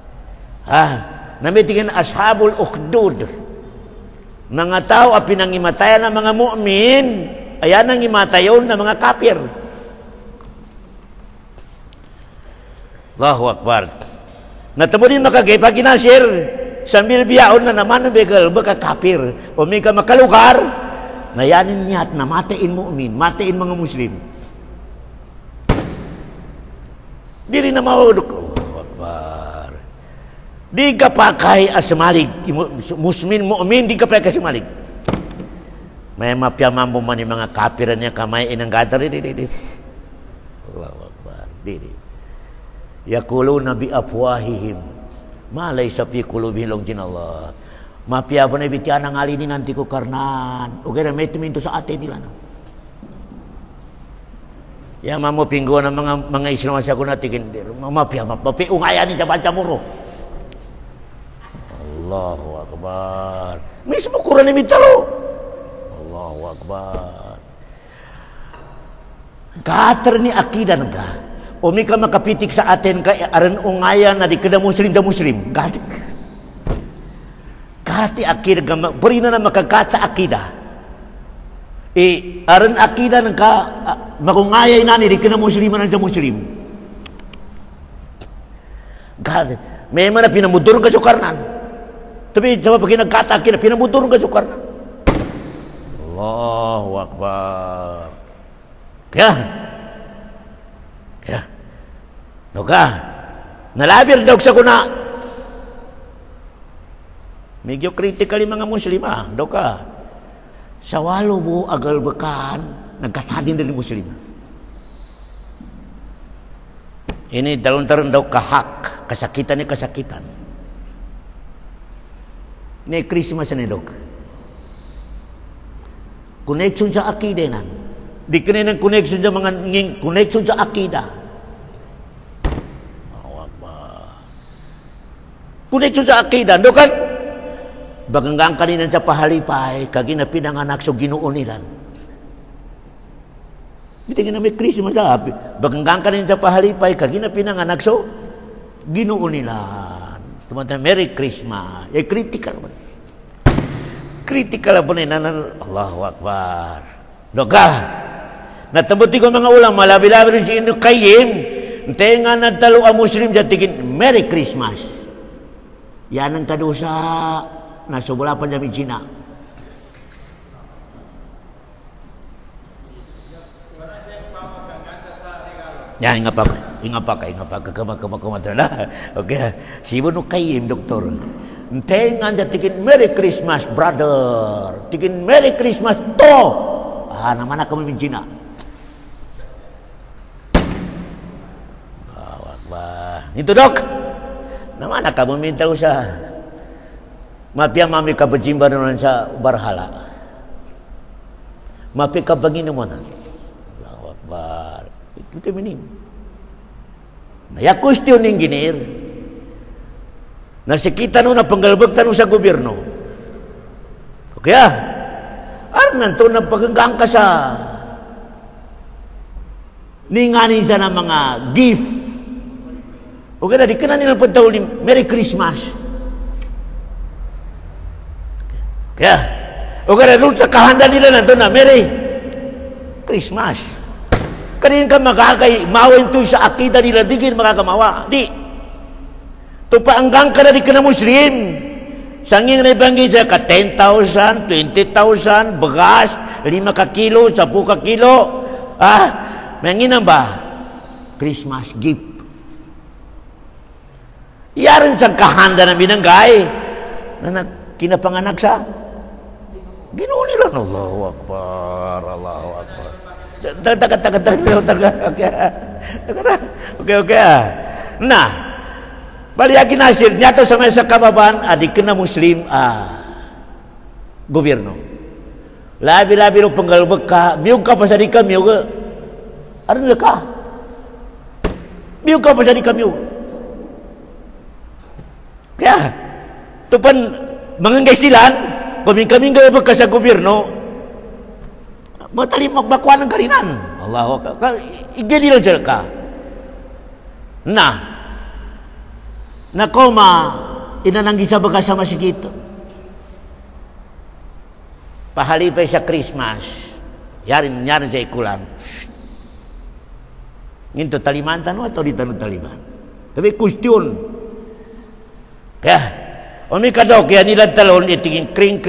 Namitingin ashabul ukhdud. Mga tao a pinangimatayan ng mga mu'min, ayan ang imatayon ng mga kafir. Allahu akbar. Natamo din makagay pag kinasir sambil biyaon na naman ang begal baka kafir o may ka makalukar na yanin niya at namatain mu'min, matain mga muslim. Diri na mawudok. Allahu akbar. Di ka pakai asmalig. Muslimin mu'min di ka pakai asmalig. May mapya mambo man yung mga kapiran niya kamay inang gadar. Allahu akbar. Diri. Yakuluna bi afwahihim ma laysa fi qulubihim jinallah. Mapya pa na ibitian ang alini nanti ko karnan. Okay na may tuminto sa atin nila. No? Ya mamo pinggo ng mga Islam sa kuna tigin mapya ungayan ni baca muro. Allahu akbar. Mismo Quran ni mitalo. Allahu akbar. Kater ni akidah ka. Umi ka makapitik sa atin ka aran ungayan na di kada muslim da muslim. Kati akidah berina na makakat sa akidah. Aran akidah ng ka makungayay nani di kena musliman ang muslim. God, may mana pinamudur ka sukarnan. Tapi sama pag nagkata akidah pinamudur ka sukarnan. Allahu akbar. Kaya. Noka. Nalabir daw sa kuna. Medyo critical mga muslima, doka. Sa walo mo agal bekan nagkatadin dari muslim. Ini dalam terendau kahak kesakitan ni kesakitan. Ini Christmas ni dok. Connection sa akidah nan. Di kena ng connection sa mga connection sa akidah. Connection sa akidah, dok kan? Baganggang kaninan sa pahalipay kagina pinanganak so Ginoo nilan. Hindi nga may Christmas sabi. Baganggang kaninan sa pahalipay kagina pinanganak so Ginoo nilan. Teman-teman Merry Christmas. Ya critical ba? Critical ba ni nanan Allahu Akbar. Doga. Natambuti ko mga ulama labi-labi rin si Ibnu Qayyim. Tenga na talo ang Muslim sa tigin Merry Christmas. Yan ang kadusa nasa wala pa namin China. Ya, ingat pa kama okay. Si Ibnu Qayyim doktor. Tengan dia tikin Merry Christmas brother. Tikin Merry Christmas to. Mana kami China. Itu dok. Namana kamu minta usaha. Mapia mami ka berjimba dengan sa barhala. Mapi ka bangin mo na. Allahu Akbar. Itu menin. Nah, ya question ning ginir. Nasikita no na panggalbagtan sa gobyerno. Okay ah. Arnan to na paganggang ka sa ninganin sa na mga gift. Okay na di kana nila pagtawol ni Merry Christmas. Kaya, okay na doon sa kahanda nila na doon na Merry Christmas. Kanin ka makakay mawin to sa akida nila digin makakamawa. Di. Tupaanggang ka na di ka na Muslim. Sanging na ibanggit sa ka 10,000, 20,000, beras, 5 ka kilo, 10 ka kilo. Manginan ba? Christmas gift. Yaran sa kahanda na binanggay na kinapanganak sa Ginoo nila. Allahu Akbar, Allahu Akbar. Okay. Nah, baliagi nasir nyato sa mga kababan adik kena Muslim gobyerno. Labi-labi ro penggalbek ka, miug ka pasadi ka miug. Aron ka. Miug ka pasadi ka miug. Kaya tupan manganggay silan, kami gabek ka sa gobyerno. Matali magbakuan ng karinan. Allahu Akbar. Igadi lang siya ka. Nakoma, inananggi sa baga sa masigit. Pahalipay sa Christmas. Yarin sa ikulan. Nginto taliman tano atau di tanu taliman. Tapi question. Kaya, Omikadok, kaya nila talon, itingin kring.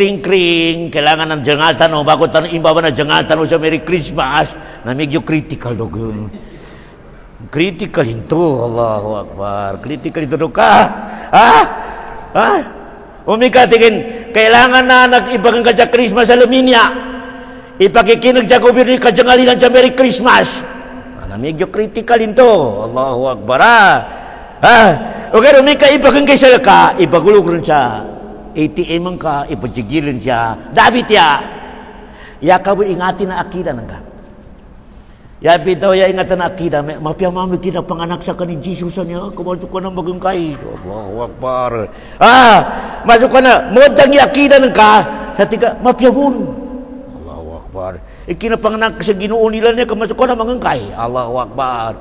Kailangan ng jangal tanong, bago tanong, imba ba na jangal tanong sa Merry Christmas, na medyo critical dog yun. Critical ito, Allahu Akbar. Critical ito dog ka. Omikatingin, kailangan na nag-ibang ka sa Christmas sa Luminia. Ipakikinag sa gobyerno ka jangalinan sa Merry Christmas. Na medyo critical ito, Allahu Akbar. Okay, rumika ibagang kay sa ka, ibagulog rin siya. ATM ka, ipajigilan siya. David ya. Ya ka bu ingatin na akida nang ka. Ya bitaw ya ingatan na akida. Mapiyamami kita panganak sa kanin Jesus niya. Kumasok ka na magangkay. Allahu Akbar. Masuk ka na. Modang akida nang ka. Sa tika, mapiyamon. Allahu Akbar. Ikinapanganak sa Ginoo nila niya, kamasok ko na mangangkay. Allahu Akbar.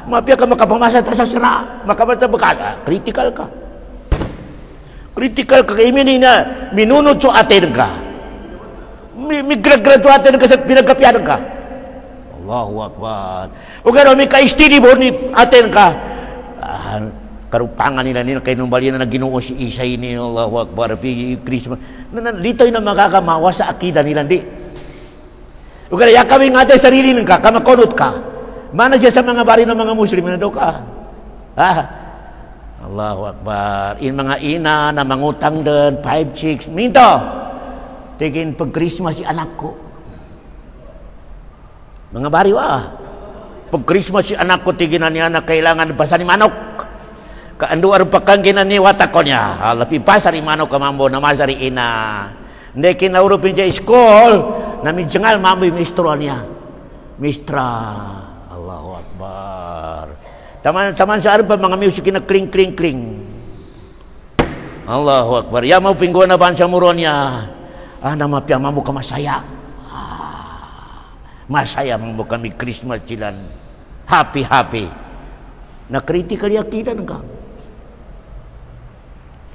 Mapia ka makapamasa sa sira, makamata bakal. Critical ka. Critical ka kay na minunod so atin ka. Migrag-grad so atin ka sa pinagkapian ka. Allahu Akbar. O gano'n, may ka-istidi mo ni atin ka. Karupangan nila kay nung bali na Ginoo si Isay ni Allahu Akbar. Christmas. Dito na makakamawa sa akida nila, di. Ugara ya kami ngate sarili ka, kamakonot ka. Mana siya sa mga bari ng mga Muslim na daw ka. Allahu Akbar. In mga ina na mangutang din, 5, 6, minto. Tigin pag Christmas si anak ko. Mga bari pag Christmas si anak ko, tigin na niya na kailangan basa ni manok. Kaanduar pakangginan ni watako niya. Lapi pasar ni manok kamambo na masari ina. Hindi kinaurupin siya school, namin jangal mamoy mistro niya. Mistra. Allahu Akbar. Taman sa arba mga music na kling. Allahu Akbar. Ya mau pingguan na bansa muro niya. Nama pia mamu ka masaya. Masaya mamu kami Christmas silan. Happy. Na critical yakidan ka.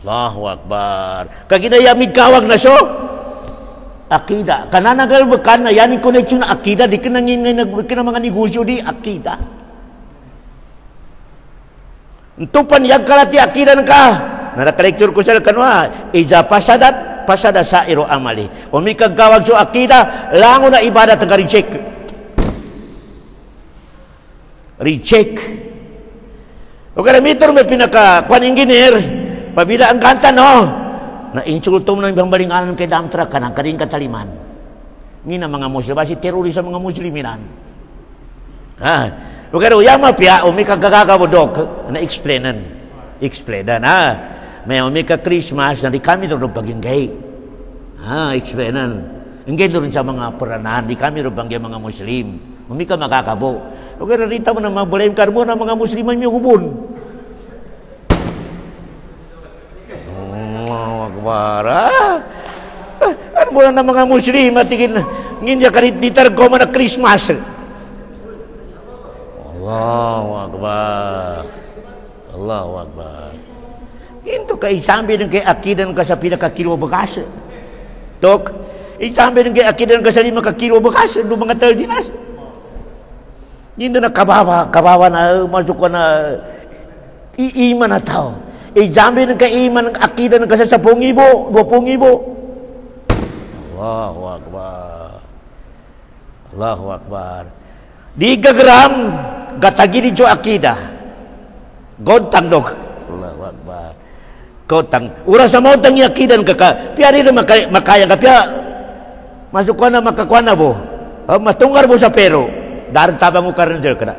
Allahu Akbar. Kaginayamig kawag na so. Akida. Kananagal bekan na yan yung connection na akida. Di ka nangin mga negosyo di akida. Ito paniyag kalati akida na ka. Narakalektur ko sa kanwa. Iza pasada sa iro amali. Umikag kawag so akida. Lango na ibadat nga reject. O karamitor may pinaka-kwan engineer. Pabila ang kanta no. Na insulto mo ng ibang balinganan kay Damtra ka na karin kataliman. Ni na mga Muslim, basi teroris sa mga Musliminan. Pero yama pia, umikagagagabodok na explainan. May umika Christmas, na di kami doon pag-ingay. Explainan. Ingay doon sa mga peranan, di kami doon panggay mga Muslim. Umika makakabo. Pero rita mo na mabulaim karbo na mga Musliman may hubon. Akbar. Ano mo lang ng mga Muslim tingin nginya karit ditargo man na Christmas. Allahu Akbar. Ito kay sambi ng kay akidan ka sa pinakakilo bagas. Tok, Sampai dengan akidah ke salima ka kilo bekas do mga tel dinas. Hindi na kabawa na masuk na iman na tao. Sampai dengan iman akidah ng sa 10,000, 20,000. Allahu Akbar. Allahu Akbar. Di gagram gatagi di jo akidah. Gontang dog. Allahu Akbar. Gontang. Ura sa mo tang akidan ka. Piari na makaya ka pia. Masuk ko na makakuha na bo. Matunggar mo sa pero. Dar tabang mo karon jel kana.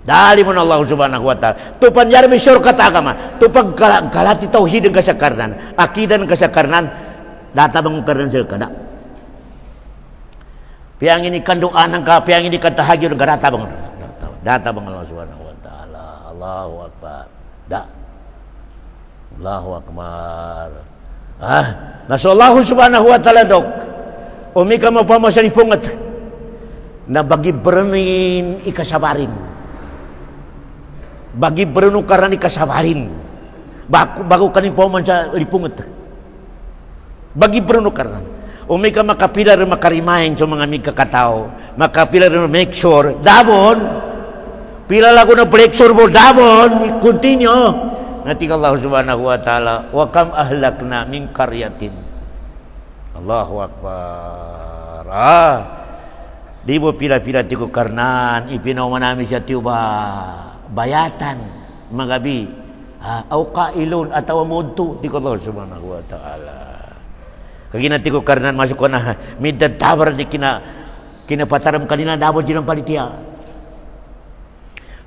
Dali mo na Allah subhanahu wa ta'ala. Tupan yar mi syurkat agama. Tupag galati tauhid ng kasakarnan. Akidan ng kasakarnan. Databang mo karon jel kana. Piang ini kanduan ang ka, piang ini katahagyod ng databang. Databang Allah subhanahu wa ta'ala. Allahu Akbar. Allahu Akbar. Nasa Allah subhanahu wa ta'ala dok. Umi ka mapamasalipong at na bagi berenin ikasabarin. Bagi berenu karena ikasabarin. Bago kanin paman sa lipungat. Bagi berenu karena. Umi ka makapilar makarimahin sa mga amig kakatao. Makapilar make sure. Dabon. Pila lago na plexure mo. Dabon. Continue. Natik Allah subhanahu wa ta'ala. Wa kam ahlakna min karyatin. Allahu Akbar. Di mo pila-pila tigo karnan. Ipinaw manami siya tiuba. Bayatan. Magabi. Au kailun atau mudtu. Tik Allah subhanahu wa ta'ala. Kaginati ko karnan masuk ko na. Midad tabar di kinapataram kanina dabon jinang palitia.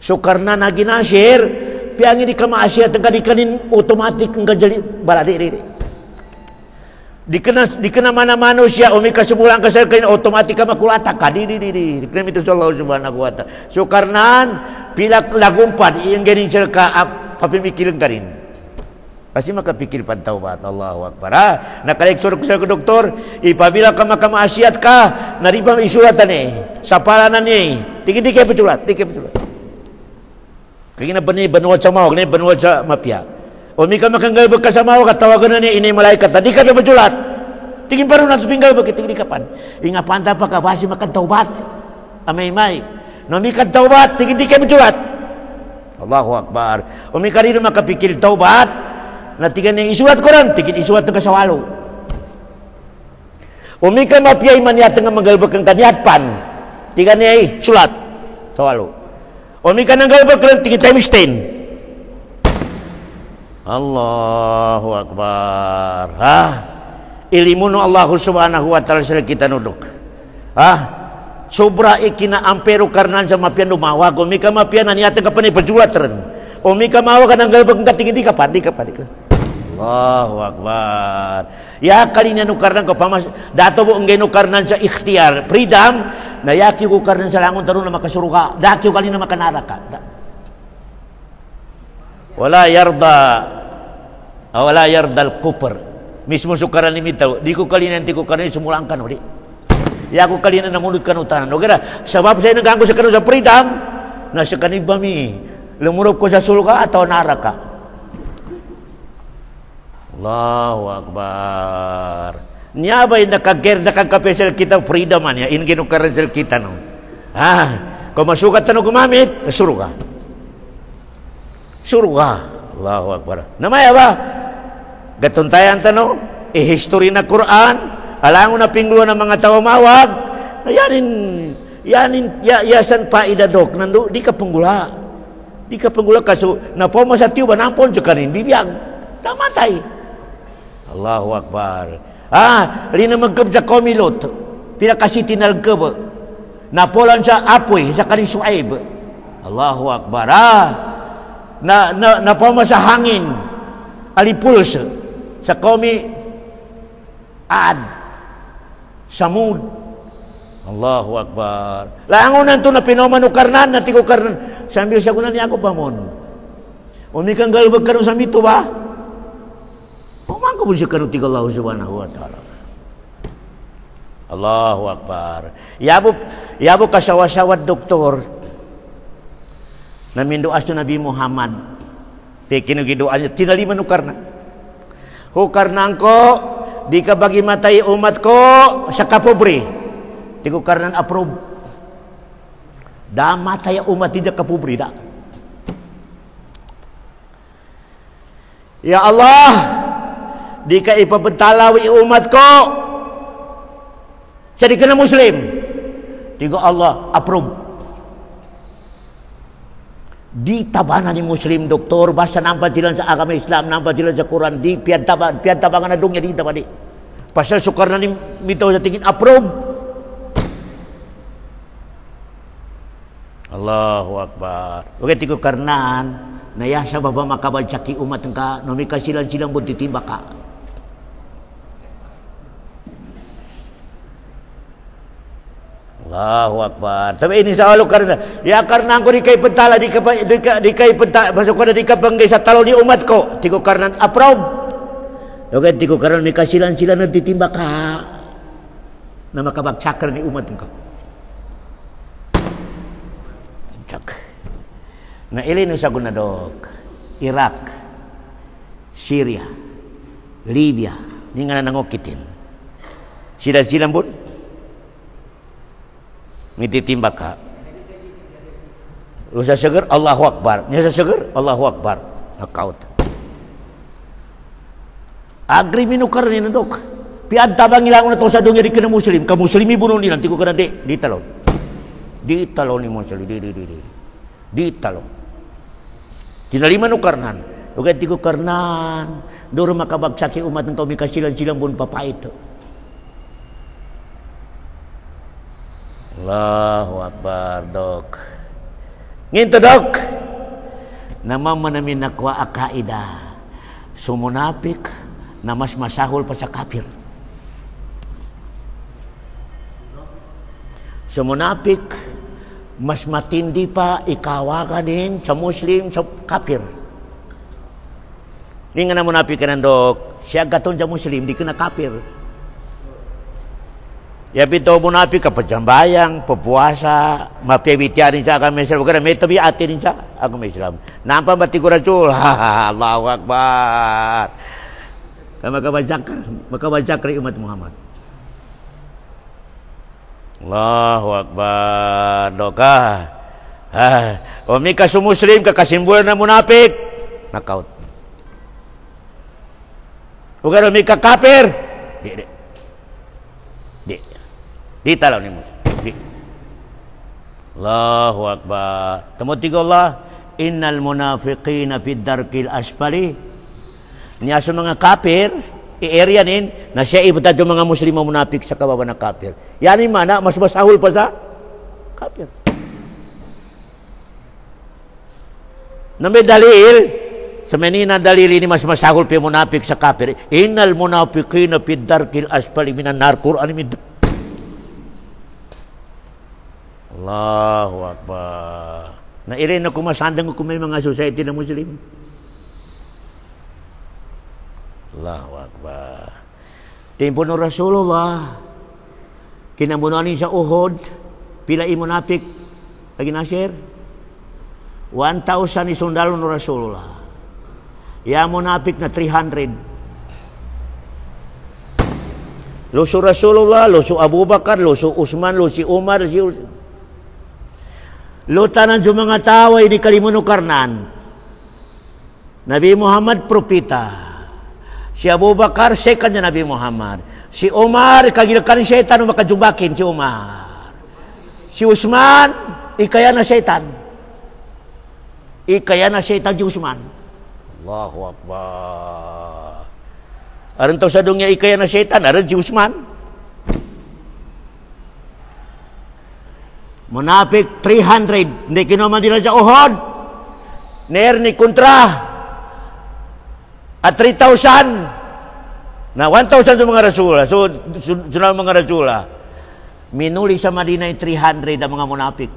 So karnan na ginashare. Piangin di kama Asia tengah dikanin otomatik enggak jadi baladi. Dikena mana manusia umi kasebulan kasar kain otomatik kama kulata kadi dikena itu sallallahu subhanahu wa ta'ala. So karnan pilak lagumpan yang gening selka papimikirin karin. Pasti maka pikir pantaubat. Allahu Akbar. Nakalektor ko sa doktor, ipabila ka makamaasiat ka, naribang isulatan sapalanan Tiki-tiki betulat. Kagina benuat sa mawag, benuat sa mapya. O mika makanggal bekas sa mawag, katawagan na ini malaikat. Tadi ka na betulat. Tingin parang nato pinggal bakit tingin kapan. Inga panta pa ka, basi makantaubat. Amay-may. No mika taubat, tiki-tiki betulat. Allahu Akbar. O mika rin makapikir taubat. Natigan yang isulat Quran, tikin isulat ng kasawalo. Umika mapiyay man yata nga magalbag ng kanyatpan, tigan niya sulat, sawalo. Umika nang galbag ng tikin times 10. Allahu Akbar. Ilimuno Allah subhanahu wa ta'ala sila kita nuduk. Sobra ikina ampero karnan sa mapian lumawag. Umika mapian na niyata ka pa ni pajulat rin. Umika mawa ka nang galbag ng katingin di ka pa. Allahu Akbar. Ya kalinya nukarnan ko pamas dato mo ang nukarnan sa ikhtiar freedom na yaki ko karnan sa langon tarun na makasuruka daki ko kalina makanara ka wala yarda al-kufr mismo sukaran limitaw di ko kalina anti ko karnan sumulang kan uli ya ko kalina namunod kan utanan no gara sabab saya naganggo sa kanon sa freedom na sa kanibami lumurog ko sa sulka atau naraka. Allahu Akbar. Nya ba nakager nakagkapesel kita freedom niya in ginukarensel kita no. Kung masukat tanong gumamit, suruga. Allahu Akbar. Namaya ba? Gatuntayan tanong, history na Quran, alangon na pingluan ng mga tawamawag. Yasan paidadok nando di ka penggula. Di ka penggula kaso na po mo sa tiyo ba nampon sa kanin bibiyag. Namatay. Allahu Akbar. Lina magkab sa komilot. Pinakasi tinalgab. Napolan sa apoy sa kanin Suaib. Allahu Akbar. Napama sa hangin. Alipuls. Sa komi Ad. Samud. Allahu Akbar. Langon nanto na pinomano karnan. Natiko karnan. Sambil sa kunan niya ako pamon. Umikang galbag karon sa mito ba? Mangko mo siya kanutig Allah subhanahu wa ta'ala. Allahu Akbar. Yabo kasawasawat doktor na mindoas to Nabi Muhammad. Kinugidoan niya tinaliman no karna. Ho karnang ko di ka bagi matai umat ko sa kapubri. Tigo karnan approve. Da matay umat tidak kapubri da. Ya Allah, di ka ipabentalawi umat ko jadi kena muslim. Tigo Allah approve. Di tabanan ni muslim doktor basa nampak jalan sa agama Islam, nampak jalan sa Quran, di pian tabangan adungnya di tabadi. Pasal sukar na ni mito sa tingin approve. Allahu Akbar. Oke tigo karnan nayasa baba makabadsaki umat engka nomi kasilan-silang bud ditimbak ka. Allahu Akbar. Tapi ini selalu karena karena aku dikai pentala dikai pentala masuk pada dikabanggai sa talon ni umat ko. Tigo karena approve. Oke tigo karena ni kasilan-silan na ditimbak ka. Na makabagsakar ni umat ko. Cak. Na ilin sa gunadok. Iraq, Syria, Libya, ni nga nangokitin. Sila-silang bun. Ngititimbak ka. Lu sa seger Allahu Akbar. Nya sa seger Allahu Akbar. Knockout. Agri minukar ni nadok. Piad tabang ilang na to sa dunya di kena muslim. Ka muslimi bunuh ni nanti ko kana di talon. Di talon ni muslim di talon. Tinalima nukarnan. Ugat ti ko karnan. Duro makabagsaki umat ng kami kasilan-silang bun papait. Allahu Akbar dok. Nginto dok. Namama namin nakwa akaida. Sumunapik na mas masahol pa sa kafir. Sumunapik mas matindi pa ikawagan din sa muslim sa kafir. Ni nga na munapik ka dok. Siya gaton sa muslim di ka na kafir. Ya pito munapik ka pajambayang, papuasa, mapibitya rin sa agama Islam. Huwag ka na may tabi atin rin sa agama Islam. Nampak mati ko rajul. Allahu Akbar. Makabajak rin umat Muhammad. Allahu Akbar. Doka. Umi kasu muslim kakasimbulan na munapik. Knockout. Huwag ka na umi kakapir. Di talaw ni Musa. Di. Allahu Akbar. Tamo-tigo Allah, innal munafiqina fid darkil asfali. Niya sa mga kafir, i-area nin na siya ibutad yung mga muslim munafik sa kababa ng kafir. Yani mana mas masahol pa sa kafir. Na may dalil sa menina dalil ini mas masahol pa munafik sa kafir. Innal munafiqina fid darkil asfali minan nar. Quran min Allahu Akbar. Na irin na kumasandang ko may mga society na Muslim. Allahu Akbar. Tempo no Rasulullah. Kinabunuan sa Uhud. Pila imunapik. Lagi nasir. 1,000 isundalo no Rasulullah. Ya munapik na 300. Luso Rasulullah, luso Abu Bakar, luso Usman, luso Umar, luso lutanan sa mga tao ay di kalimunukarnan. Nabi Muhammad propita. Si Abu Bakar second na Nabi Muhammad. Si Umar kagilakan ni setan makajubakin si Umar. Si Usman ikaya na setan. Ikaya na setan si Usman. Allahu Akbar. Aron to sa dunya ikaya na setan aron si Usman. Munafik 300. Hindi kinuman nila sa Uhud. Ner ni kontra. At 3,000. Na 1,000 sa mga rasula. So mga rasula. Minuli sa Madinah 300 ang mga munafik.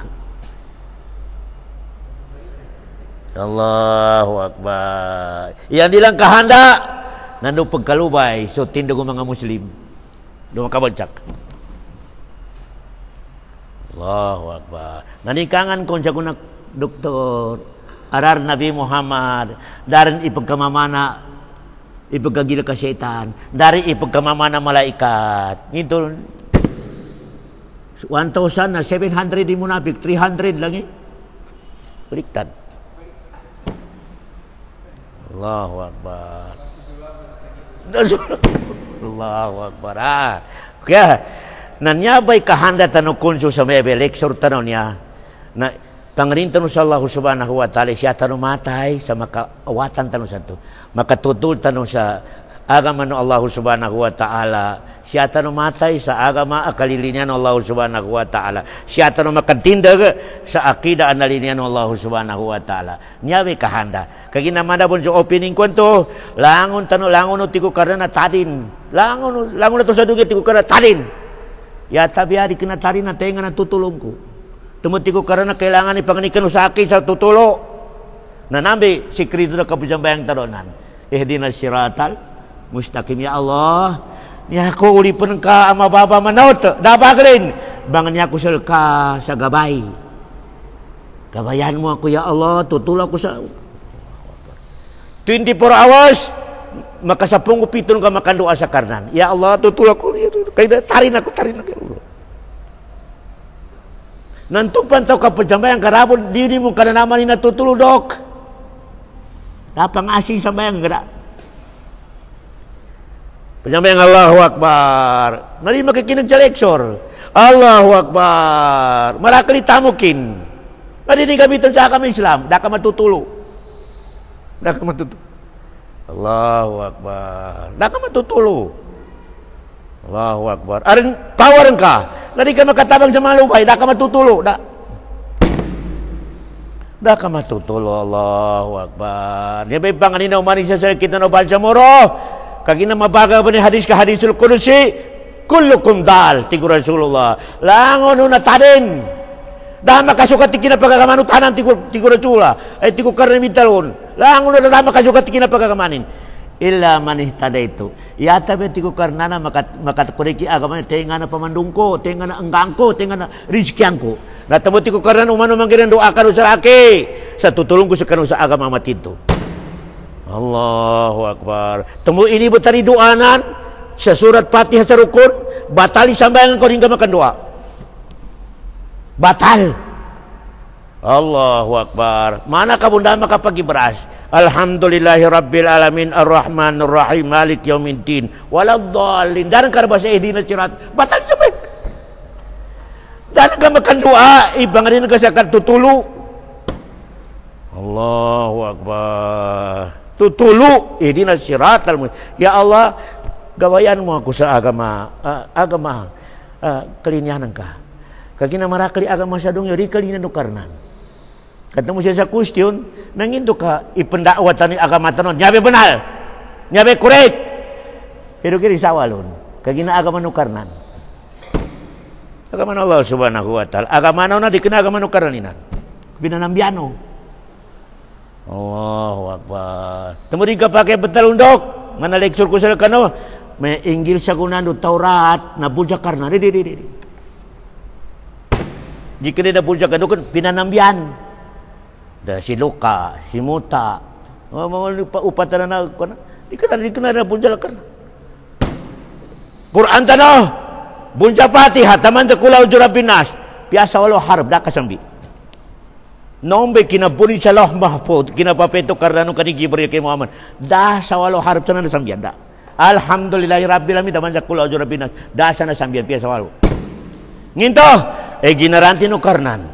Allahu Akbar. Yan nilang kahanda. Nandong pagkalubay. So tindog ang mga Muslim. Doon makabagsak. Allahu Akbar. Nanikangan ko siya kunak doktor arar Nabi Muhammad darin ipagkamamana ipagagila ka syaitan, dari ipagkamamana malaikat. Ngito 1,000 na 700 di munafik, 300 lang eh. Baliktad. Allahu Akbar. Allahu Akbar. Kaya nanyabay kahanda tanong kunso sa may lecture tanong niya na pangarin tanong sa Allah subhanahu wa ta'ala siya tanong matay sa makaawatan tanong sa ito. Makatutul tanong sa agama ng Allah subhanahu wa ta'ala. Siya tanong matay sa agama akalilinya ng Allah subhanahu wa ta'ala. Siya tanong makatindag sa akida analinya ng Allah subhanahu wa ta'ala. Nyawi kahanda. Kaginamada pun sa opening ko ito, langon tanong, langon o tigo karena tadin. Langon na to sa dugi, tigo karena tadin. Ya tabiari kinatarin na tenga na tutulong ko. Tumuti ko karena kailangan ipanganikan sa akin sa tutulo. Nanambi, sikrito na kapusambayang taronan. Ihdina siratal mustaqim ya Allah. Niya ko ulipan ka ang mababa manaut. Dabaglin. Bangan niya ko ka sa gabay. Gabayan mo ako ya Allah. Tutulong ko sa 24 hours. Makasapong upiton ka makandoa sa karnan. Ya Allah, tutulong ko. Kaya tarin ako. Nantung pantaw ka pagsambayang karabon, di mo ka na naman natutulog, dok. Napang asing sambayang gada. Pagsambayang Allahu Akbar. Nali makikinig sa lecture. Allahu Akbar. Malakali tamukin. Nadinig gamitan sa kami Islam. Da ka matutulog. Allahu Akbar. Da ka matutulog. Allahu Akbar. Arin tawaran ka. Nadi ka makatabang sa mga lupay. Da ka matutulo. Da ka matutulo. Allahu Akbar. Yan ba'y panganina umaning sa sakit na nobal sa moro. Kagina mabaga ba ni hadis ka hadisul kudusi. Kullukum dal. Tigo Rasulullah. Langon na tadin. Da makasukat tikina pagkakamanutanan tigo Rasulullah. Ay tigo karnimitalon. Langon na da makasukat tikina pagkakamanin. Illa manihtada itu. Ya tabi tigo karnana makakuriki agama tenga na pamandungko, tenga na anggangko, tenga na rizkianko. Natamo tigo karnana umano manggiran doakan usarake. Sa tutulong ko sa kanu sa agama matito. Allahu Akbar. Temu ini betari doanan sa surat Fatihah sa rukun, batali sambayan ko hingga makan doa. Batal. Allahu Akbar. Mana ka bunda makapagi beras? Alhamdulillahi Rabbil Alamin Ar-Rahman Ar-Rahim Malik Yaumiddin Waladdallin. Dan karbasa ihdina sirat. Batal sampai. Dan ka makan doa, ibanganin ka sa tutulu. Allahu Akbar. Tutulu ihdina siratal mustaqim. Ya Allah, gawayan mo ako sa agama kalinyanan ka. Kagina marakali agama sa dong yori kalinan do karnan. Ketemu siya sa question, nangindo ka ipendakwatan ni agama tanon. Nyabe benar. Nyabe korek. Pero kiri sawalon. Kagina agama no karnan. Agama Allah subhanahu wa ta'ala. Agama na dikena agama no karaninan. Binanambiano. Allahu Akbar. Temudi ka pakai betal undok. Mana lecture ko sa kano. May inggil sa kunando Taurat na bulja karna. Di. Jika dia dah bulja kano kan pinanambian. Da si Luka, si Muta. Upatan na kana. Dikena na bulja karna. Quran tanah. Bulja Fatihah taman sa kulaw jurabinas. Biasa walo harap da kasambi. Nombe kinabuni sa Allah mahfud kinapapeto karano kani Jibril kay Muhammad da sa walo harap sana sambian da alhamdulillahi rabbil alamin taman sa kulaw jurabinas da sana sambian piasa walo nginto ginaranti no karnan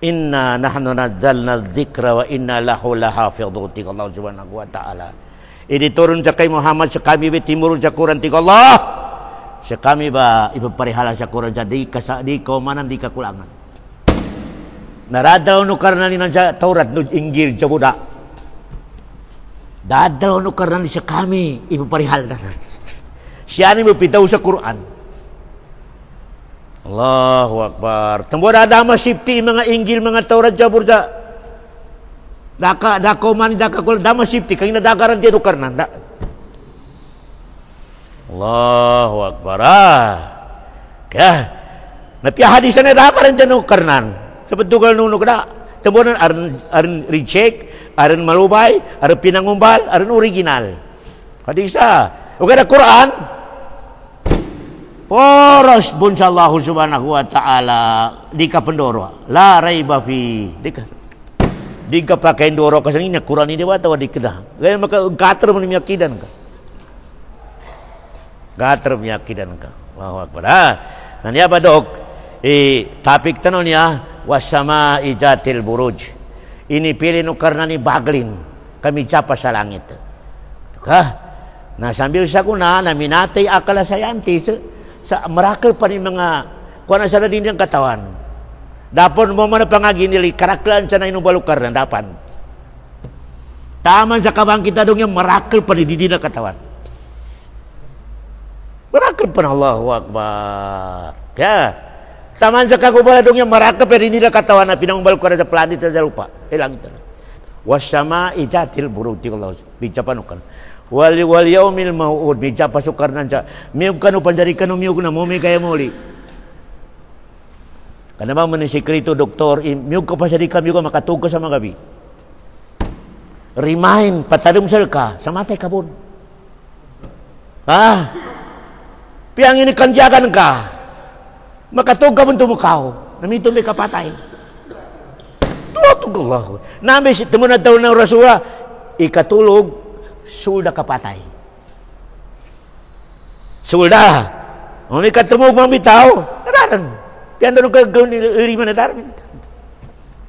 inna nahnu nazzalna dzikra wa inna lahu lahafidhun ti Allah subhanahu wa ta'ala ini turun sa kay Muhammad sa kami timurun sa Quran ti Allah sa kami ba ipaparihala sa Quran jadi di kaumanan di kakulangan. Naradaw no karna ni sa Taurat no Injil sa Buddha. Dadaw no karna ni sa kami ipaparihal na. Siya ni mo pitaw sa Quran. Allahu Akbar. Tambo na dama safety mga Injil mga Taurat sa Buddha. Daka man daka kul dama safety kay nadagaran ti no karna. Allahu Akbar. Kaya napiya hadisan na dagaran ti no karnan. Sebetul nunu kada tembonan aran reject, aran malubay, aran pinangumbal, aran original. Hadisa. Uga ada Quran. Poros bunsallahu subhanahu wa ta'ala dika pendoro. La raiba fi. Dika pakai ndoro kasaninya Quran ini wata wa dikeda. Gaya maka gater menyakidan ka. Gater menyakidan ka. Allahu akbar. Nanti apa dok? Topik tanonnya wasama ijatil buruj. Ini pilih nu karena ni baglin kami capa sa langit. Nah sambil sakuna na minatay akala sayanti sa merakal pa ni mga kuana sa din yang katawan. Dapon mo man pangagi nili karaklan sa inu balukar na dapan. Taman sa kabangkita dong yang merakal pa ni dina katawan. Merakal pa Allahu akbar. Ya. Taman sa kagubala dong yang merakal pa ni dina katawan na pinang balukar sa planet sa lupa. Ilang ito. Wasama ijatil buruti Allah. Bija panukan. Wal yaumil mau'ud. Bija pasukar nansa. Miyog kanu panjari kanu miyog na mumi kaya muli. Karena memang menisikri doktor. Miyog ka pasari ka miyog ka makatugas sa mga gabi. Remind. Patadumsal ka. Sa matay ka bun. Piang ini kanjagan ka. Makatug ka bun tumukaw. Namito may kapatay. Allah. Nabi temu na taon ng Rasulullah ikatulog sulda kapatay. Sulda. Umi katumog mamitaw. Kadaran. Piando ka lima na daran.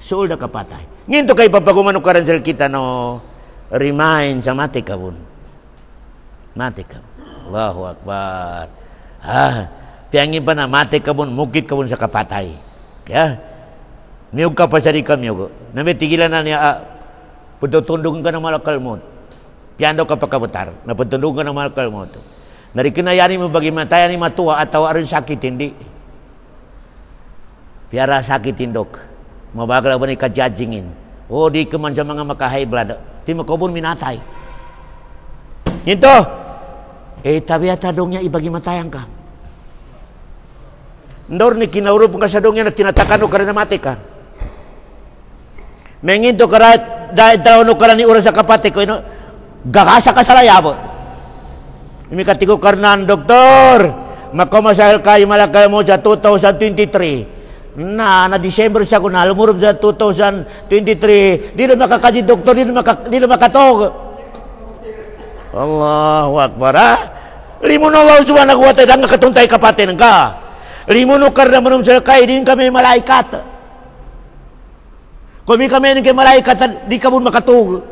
Sulda kapatay. Nginto kay papagumano karan sel kita no remind sa mati ka bun. Mati ka. Allahu akbar. Piangin pa na mati ka bun, mukit ka bun sa kapatay. Kaya miyog ka pa sa rika miyog. Nabi tigilan na niya, pagtutundungan ka ng malakal mo. Piando ka pa kabutar. Napagtundungan ka ng malakal mo. Narikinayari mo bagi matayan ni matuwa at tawarin sakit hindi. Piara sakit indok. Mabagal ba ni ka-judgingin. O di ka man sa mga maka-high blood. Di mo ko minatay. Ito. Tabiata dong niya ibagi matayan ka. Ndor ni kinaurup ka sa dong niya na tinatakan o karena mati ka. Menginto karat dahil taon karan ni oras sa kapatid ko ino gakasa ka sa layabo. Imi katigo karnan doktor makomasahal kayo malakay mo sa 2023 na December siya ko na lumurub sa 2023 di na makakaji doktor di na makatog. Allahu akbar. Limun Allah subhanahu wa ta'ala nga katuntay kapatid ka. Limun karna manum sa kay din kami malaikat. Kung kami ng malaikat, di ka mo makatug.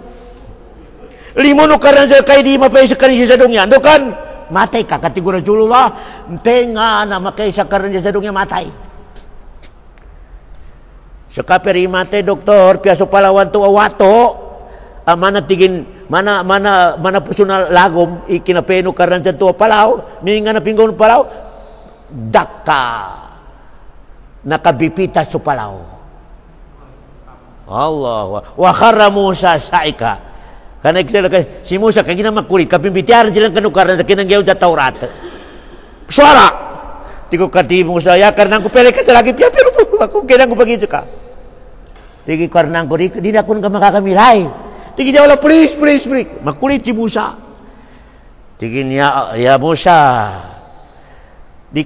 Limono ka rin sa kay di mapaysa ka rin siya sa dungya. Ando kan, matay ka. Katigura julula, tenga na makaysa ka rin siya sa dungya, matay. Sa kaperi matay, doktor, piyaso palawan to awato, mana tigin, mana puso na lagom, ikinapeno ka rin sa to palaw, minga na pinggon palaw, daka, nakabipitas sa palaw. Allah wa kharra Musa saika kana si Musa kay ginamakulit kapimbitiaran silang kanukaran sa kinangyaw sa Taurat suara tigo kati Musa ya karena ko pele ka sa lagi pero ako kinang ko pagito ka tigi karena ko di na kun ka makakamilay tigi dia wala please makulit si Musa tigi niya ya Musa di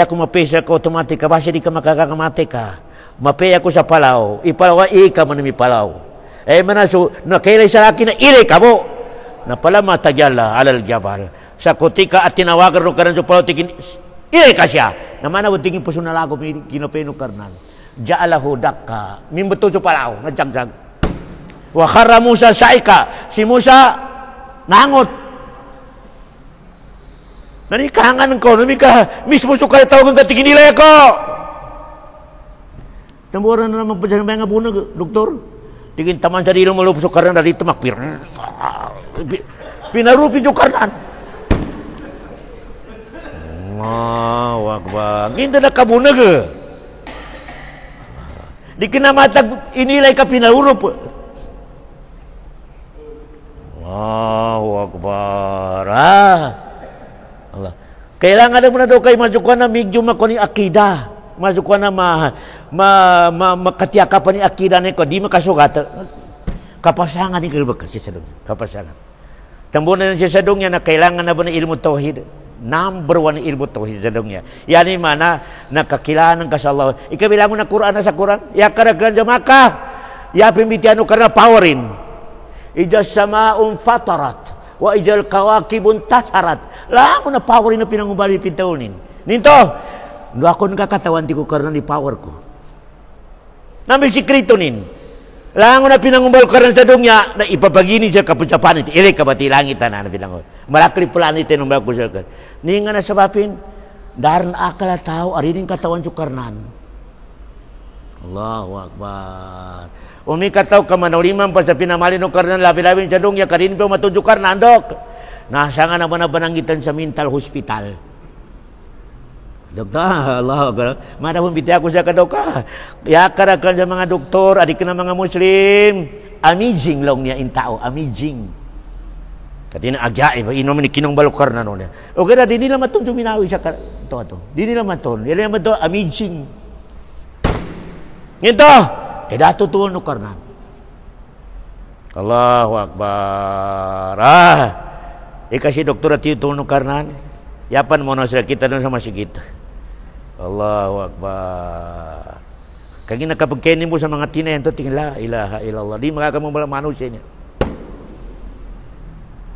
ako mapesa ka automatic ka basta di ka makakamate ka. Mapay ako sa palaw. Ipalaw, ika man mi palaw. Manaso, nakailay sa akin na ilay ka mo. Napala matagyala alal jabal. Sa kutika at tinawagan ro karan sa palaw, tikin, ilay ka siya. Namana, tingin po sunalago, kinapeno karnan. Jaalahu dakka. Mimbuto sa palaw, nadjagjag. Wakara Musa saika. Si Musa, nangot. Nanikahangan ko, namika, mismo sukala tawagan ka, tingin ilay ako. Tamburan na naman pa siya ng mga bunag, doktor. Tingin taman sa dilo mo lupso karnan na dito makpir. Pinarupi yung karnan. Wag ba? Ginda na kabunag. Di kinamatag inilay ka pinarup. Wag ba? Allah. Kailangan mo na daw kayo masukuan na medyo makoni akida. Masukuan na makatiyakapan ni akida na ko. Di makasugat. Kapasangan ni kalbag kasi sa doon. Kapasangan. Tambunan siya sa dungya na kailangan na ba ng ilmu tauhid? Number 1 ilmu tauhid sa dungya. Yani mana nakakilanan ka sa Allah. Ikabilang mo na Quran na sa Quran. Ya karagran sa Makkah. Ya pimbitiano karena powerin. Ija samaun fatarat. Wa ijal kawakibun tasarat. Lang na powerin na pinangumbali pintaunin. Ninto, no ako nagkakatawan di ko karena di power ko. Namin sikrito nin. Langon na pinangumbal karan sa dungya na ipapagini siya kapucapan iti iri kabati langit na pinangumbal malakli pulan iti numbal ko siya ni nga nasabapin daran akala tao arining katawan sukarnan Allahu Akbar umi kataw kamanauliman pa sa pinamalin ng karnan labi-labi sa dungya karin pa matujuk karnan dok nasa nga naman na banangitan sa mental hospital dokter, Allah Akbar. Mana pun binti aku saya kata ka. Ya karakan sa mga doktor, adik na mga Muslim. Amazing long niya intao, amazing. Kati na ajaib, inom ni kinong balukar na noon. Okay na, di nila matun suminawi siya to. Di nila matun. Di nila matun, amazing. Ito, dato tuon no karnan. Allahu Akbar. Kasi doktor at tuon no karnan. Yapan mo na sila kita doon sa masigit. Allahu Akbar. Kagi nakapagkenin mo sa mga tinayan to, tingin la ilaha illallah. Di makakamumala manusia niya.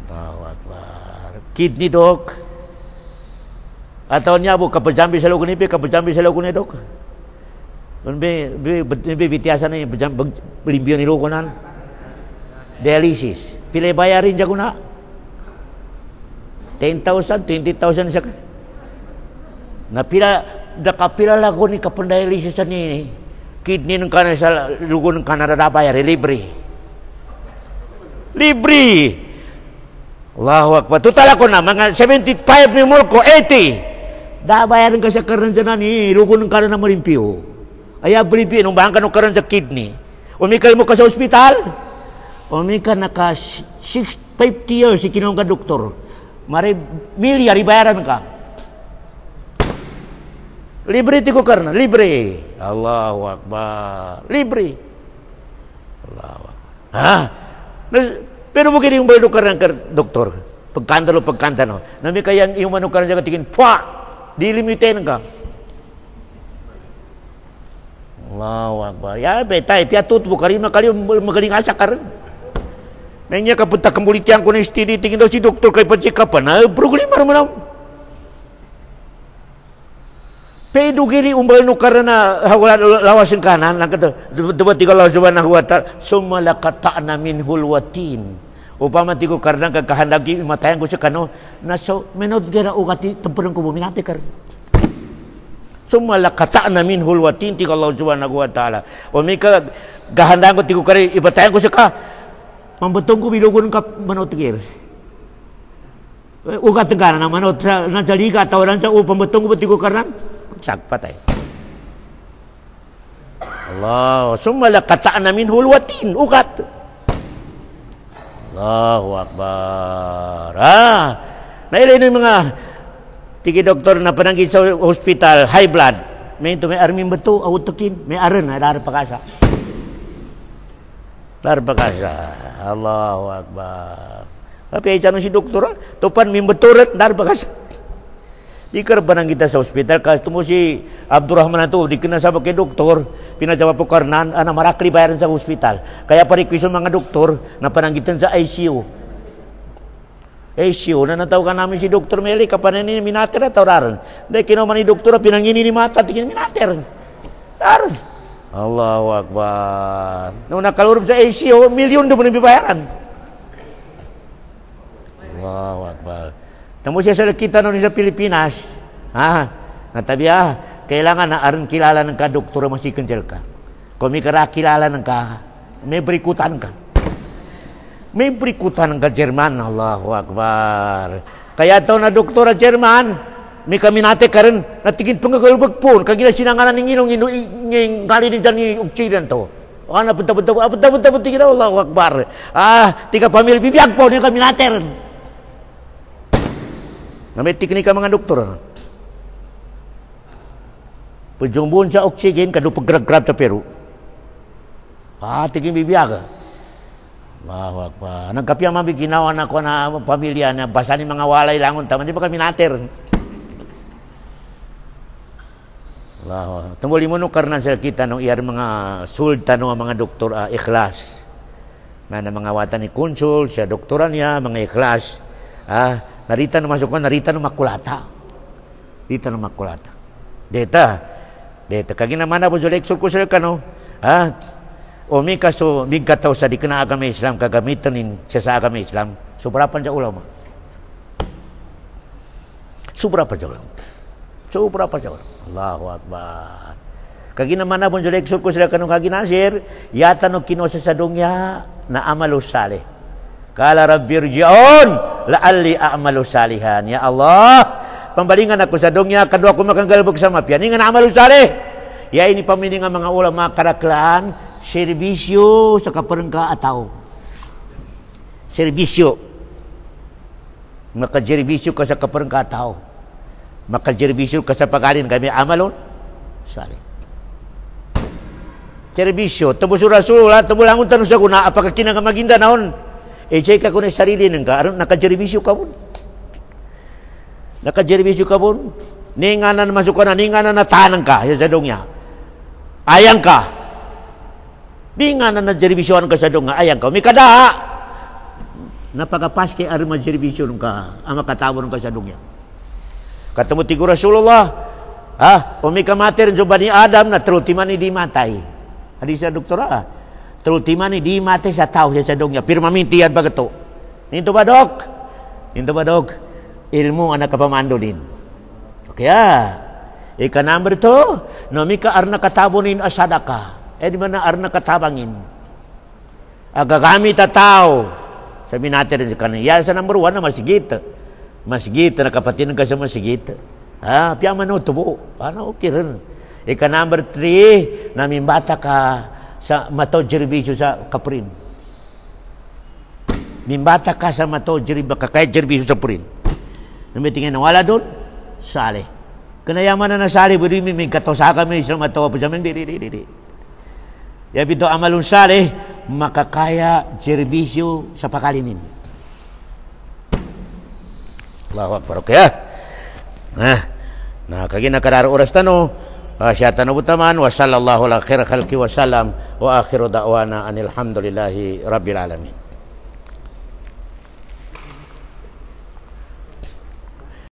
Allahu Akbar. Kidney dok. Atau niya po, kapajambi sa logo nipi, kapajambi sa logo ni dok. Bitiasa na yung belimbyo ni logo nan. Dialysis. Pilay bayarin dyan ko na. 10,000, 20,000 siya. Nakapila lago ni kapandialysis ni kidney ng kanan sa lugo ng kanan na bayar libre. Libre. Allahu Akbar. Total ako na mga 75 ni mulko 80. Da bayaran ka sa karan dyan ni lugo ng kanan na malimpyo. Aya belimpyo nung bahang ka ng karan sa kidney. Umikal mo ka sa ospital. Umikal naka 50 years si kinong ka doktor. Mari milyar ibayaran ka. Libre ti ko karna, libre. Allahu Akbar. Libre. Allahu Akbar. Pero mo kini yung bayo karna doktor. Pagkantalo. Nami kayang yung manu karna jaga tingin, pwa! Dilimiten ka. Allahu Akbar. Ya betay piatut bukari makali magaling asa karon. Nanya kapunta kembulitian ko na istidi tingin daw si doktor kay pansikapan. Problema naman ako. Pedo gili umbal no karena lawasin kanan lang kata dapat tiga Allah subhanahu wa ta'ala sumalakata'na minhul watin upama tigo karena kakahandagi matayan ko sa kano naso menod gara ugati temperang ko buminati kar sumalakata'na minhul watin tiga Allah subhanahu wa ta'ala o mika gahandang ko tigo kari ibatayan ko sa ka pambetong ko bilugon ka manot kir ugat kanan na manot na jaliga tawaran sa pambetong ko tigo kanan patay. Allah, sumala kata'na minhul watin, ugat. Allahu Akbar. Nailay ng mga tigi doktor na pananggit sa hospital, high blood. May armin beto, awutukin, may aran, dar pakasa. Dar pakasa. Allahu Akbar. Tapi ay si doktor, tupan min beturan, dar pakasa. Di karbanang kita sa hospital kasi mo si Abdurrahman itu dikenal sa kay doktor pinajawab po karnan ana marakli bayaran sa hospital kaya parikwiso mga doktor na pananggitan sa ICU na natawagan namin si Dr. Meli kapan ini minater atau raron dahil kinaman ni doktor pinangini ni mata tingin minater raron Allahu Akbar nung nakalurup sa ICU milyon doon bibayaran Allahu Akbar. Tamo siya sa kita noon sa Pilipinas. Natabi kailangan na aron kilala ng ka doktor mo si kanjel ka. Kung may kilala ng ka, may berikutan ka. May berikutan ka Jerman. Allahu Akbar. Kaya ito na doktora Jerman, may kami nate ka rin, natigin pangagalbag po, kagila sinanganan ng inong kali din dyan yung Occident to. Punta-punta, tingin Allahu Akbar. Tiga pamilya bibiyag po, niya kami nate rin. Na may teknika mga doktor. Pajumbon sa oxygen, kadu paggrab-grab sa Peru. Tingin bibiyaga. Allahu Akbar. Nagkapya mabiginawan ako na pamilya na basa ni mga walay langon taman di ba kami nater. Allahu. Tunggali mo no karna sa kita no iyar mga sultan no mga doktor ikhlas. Na mga watan ni konsul siya doktoran niya mga ikhlas. Narita no masukon narita no makulata. Dita no makulata. Deta kagina mana po jolek sul ko sir kano. O may kaso, may kataw sa di ka na agama Islam, kagamitan siya sa agama Islam, subrapan siya ulama. Subrapan siya ulama. Allahu Akbar. Kaginaman na po yung leksor ko sila kanong kaginasir, yata no kinosa sa dungya na amalus salih. Kala rabbirji'un, la'alli a'malu salihan. Ya Allah, pambalingan ako sa dungya, kadwa ko makanggalbog sa mapyan. Nga na amalus salih. Ya ini paminingan mga ulama karaklaan, serbisyo sa kaparengka atau serbisyo maka serbisyo ka sa kaparengka atau maka serbisyo ka sa pagalin kami amalon salih serbisyo temu Rasulullah temu langun tanong sa kuna apakah kinang maginda naon chay ka kuno sarili nang ka aron naka serbisyo ka pun ninganan masuk na ninganan na tanang ka sa dongya ayang ka di nga na najeribisyon ka sa dunga, ayang ka, may kada napagapas kay arim majeribisyon ka, ang makatawon ka sa dunga. Katamo tigo Rasulullah, o may kamater sa Bani Adam na trultiman ni di matay. Adi sa doktora, trultiman ni di matay sa tao sa dunga, pero mamintiyan bagato. Ninto ba dok? Ilmu anak kapamando din. Kaya, ika number 2, no may ka arna katabonin asadaka. Di mana arna katabangin agagamit tao sabi natin rin sa kanila sa number 1 na masigit na kapatinan ka sa masigit piyaman no tubo okay rin ika number 3 namimbata ka sa mato jerbisyo sa kaprin mimbata ka sa mato jerbisyo sa kaprin namitingin na wala doon sali kanayaman na nasali budi may katosaka may isang mato pa sa mga di ya bito amalun saleh makakaya serbisyo sa pakalinin. Allahu Akbar. Okay. Nah kagina kadar oras tano siya tano butaman wa sallallahu ala khair khalqi wa salam wa akhiru da'wana anil hamdulillahi rabbil alamin.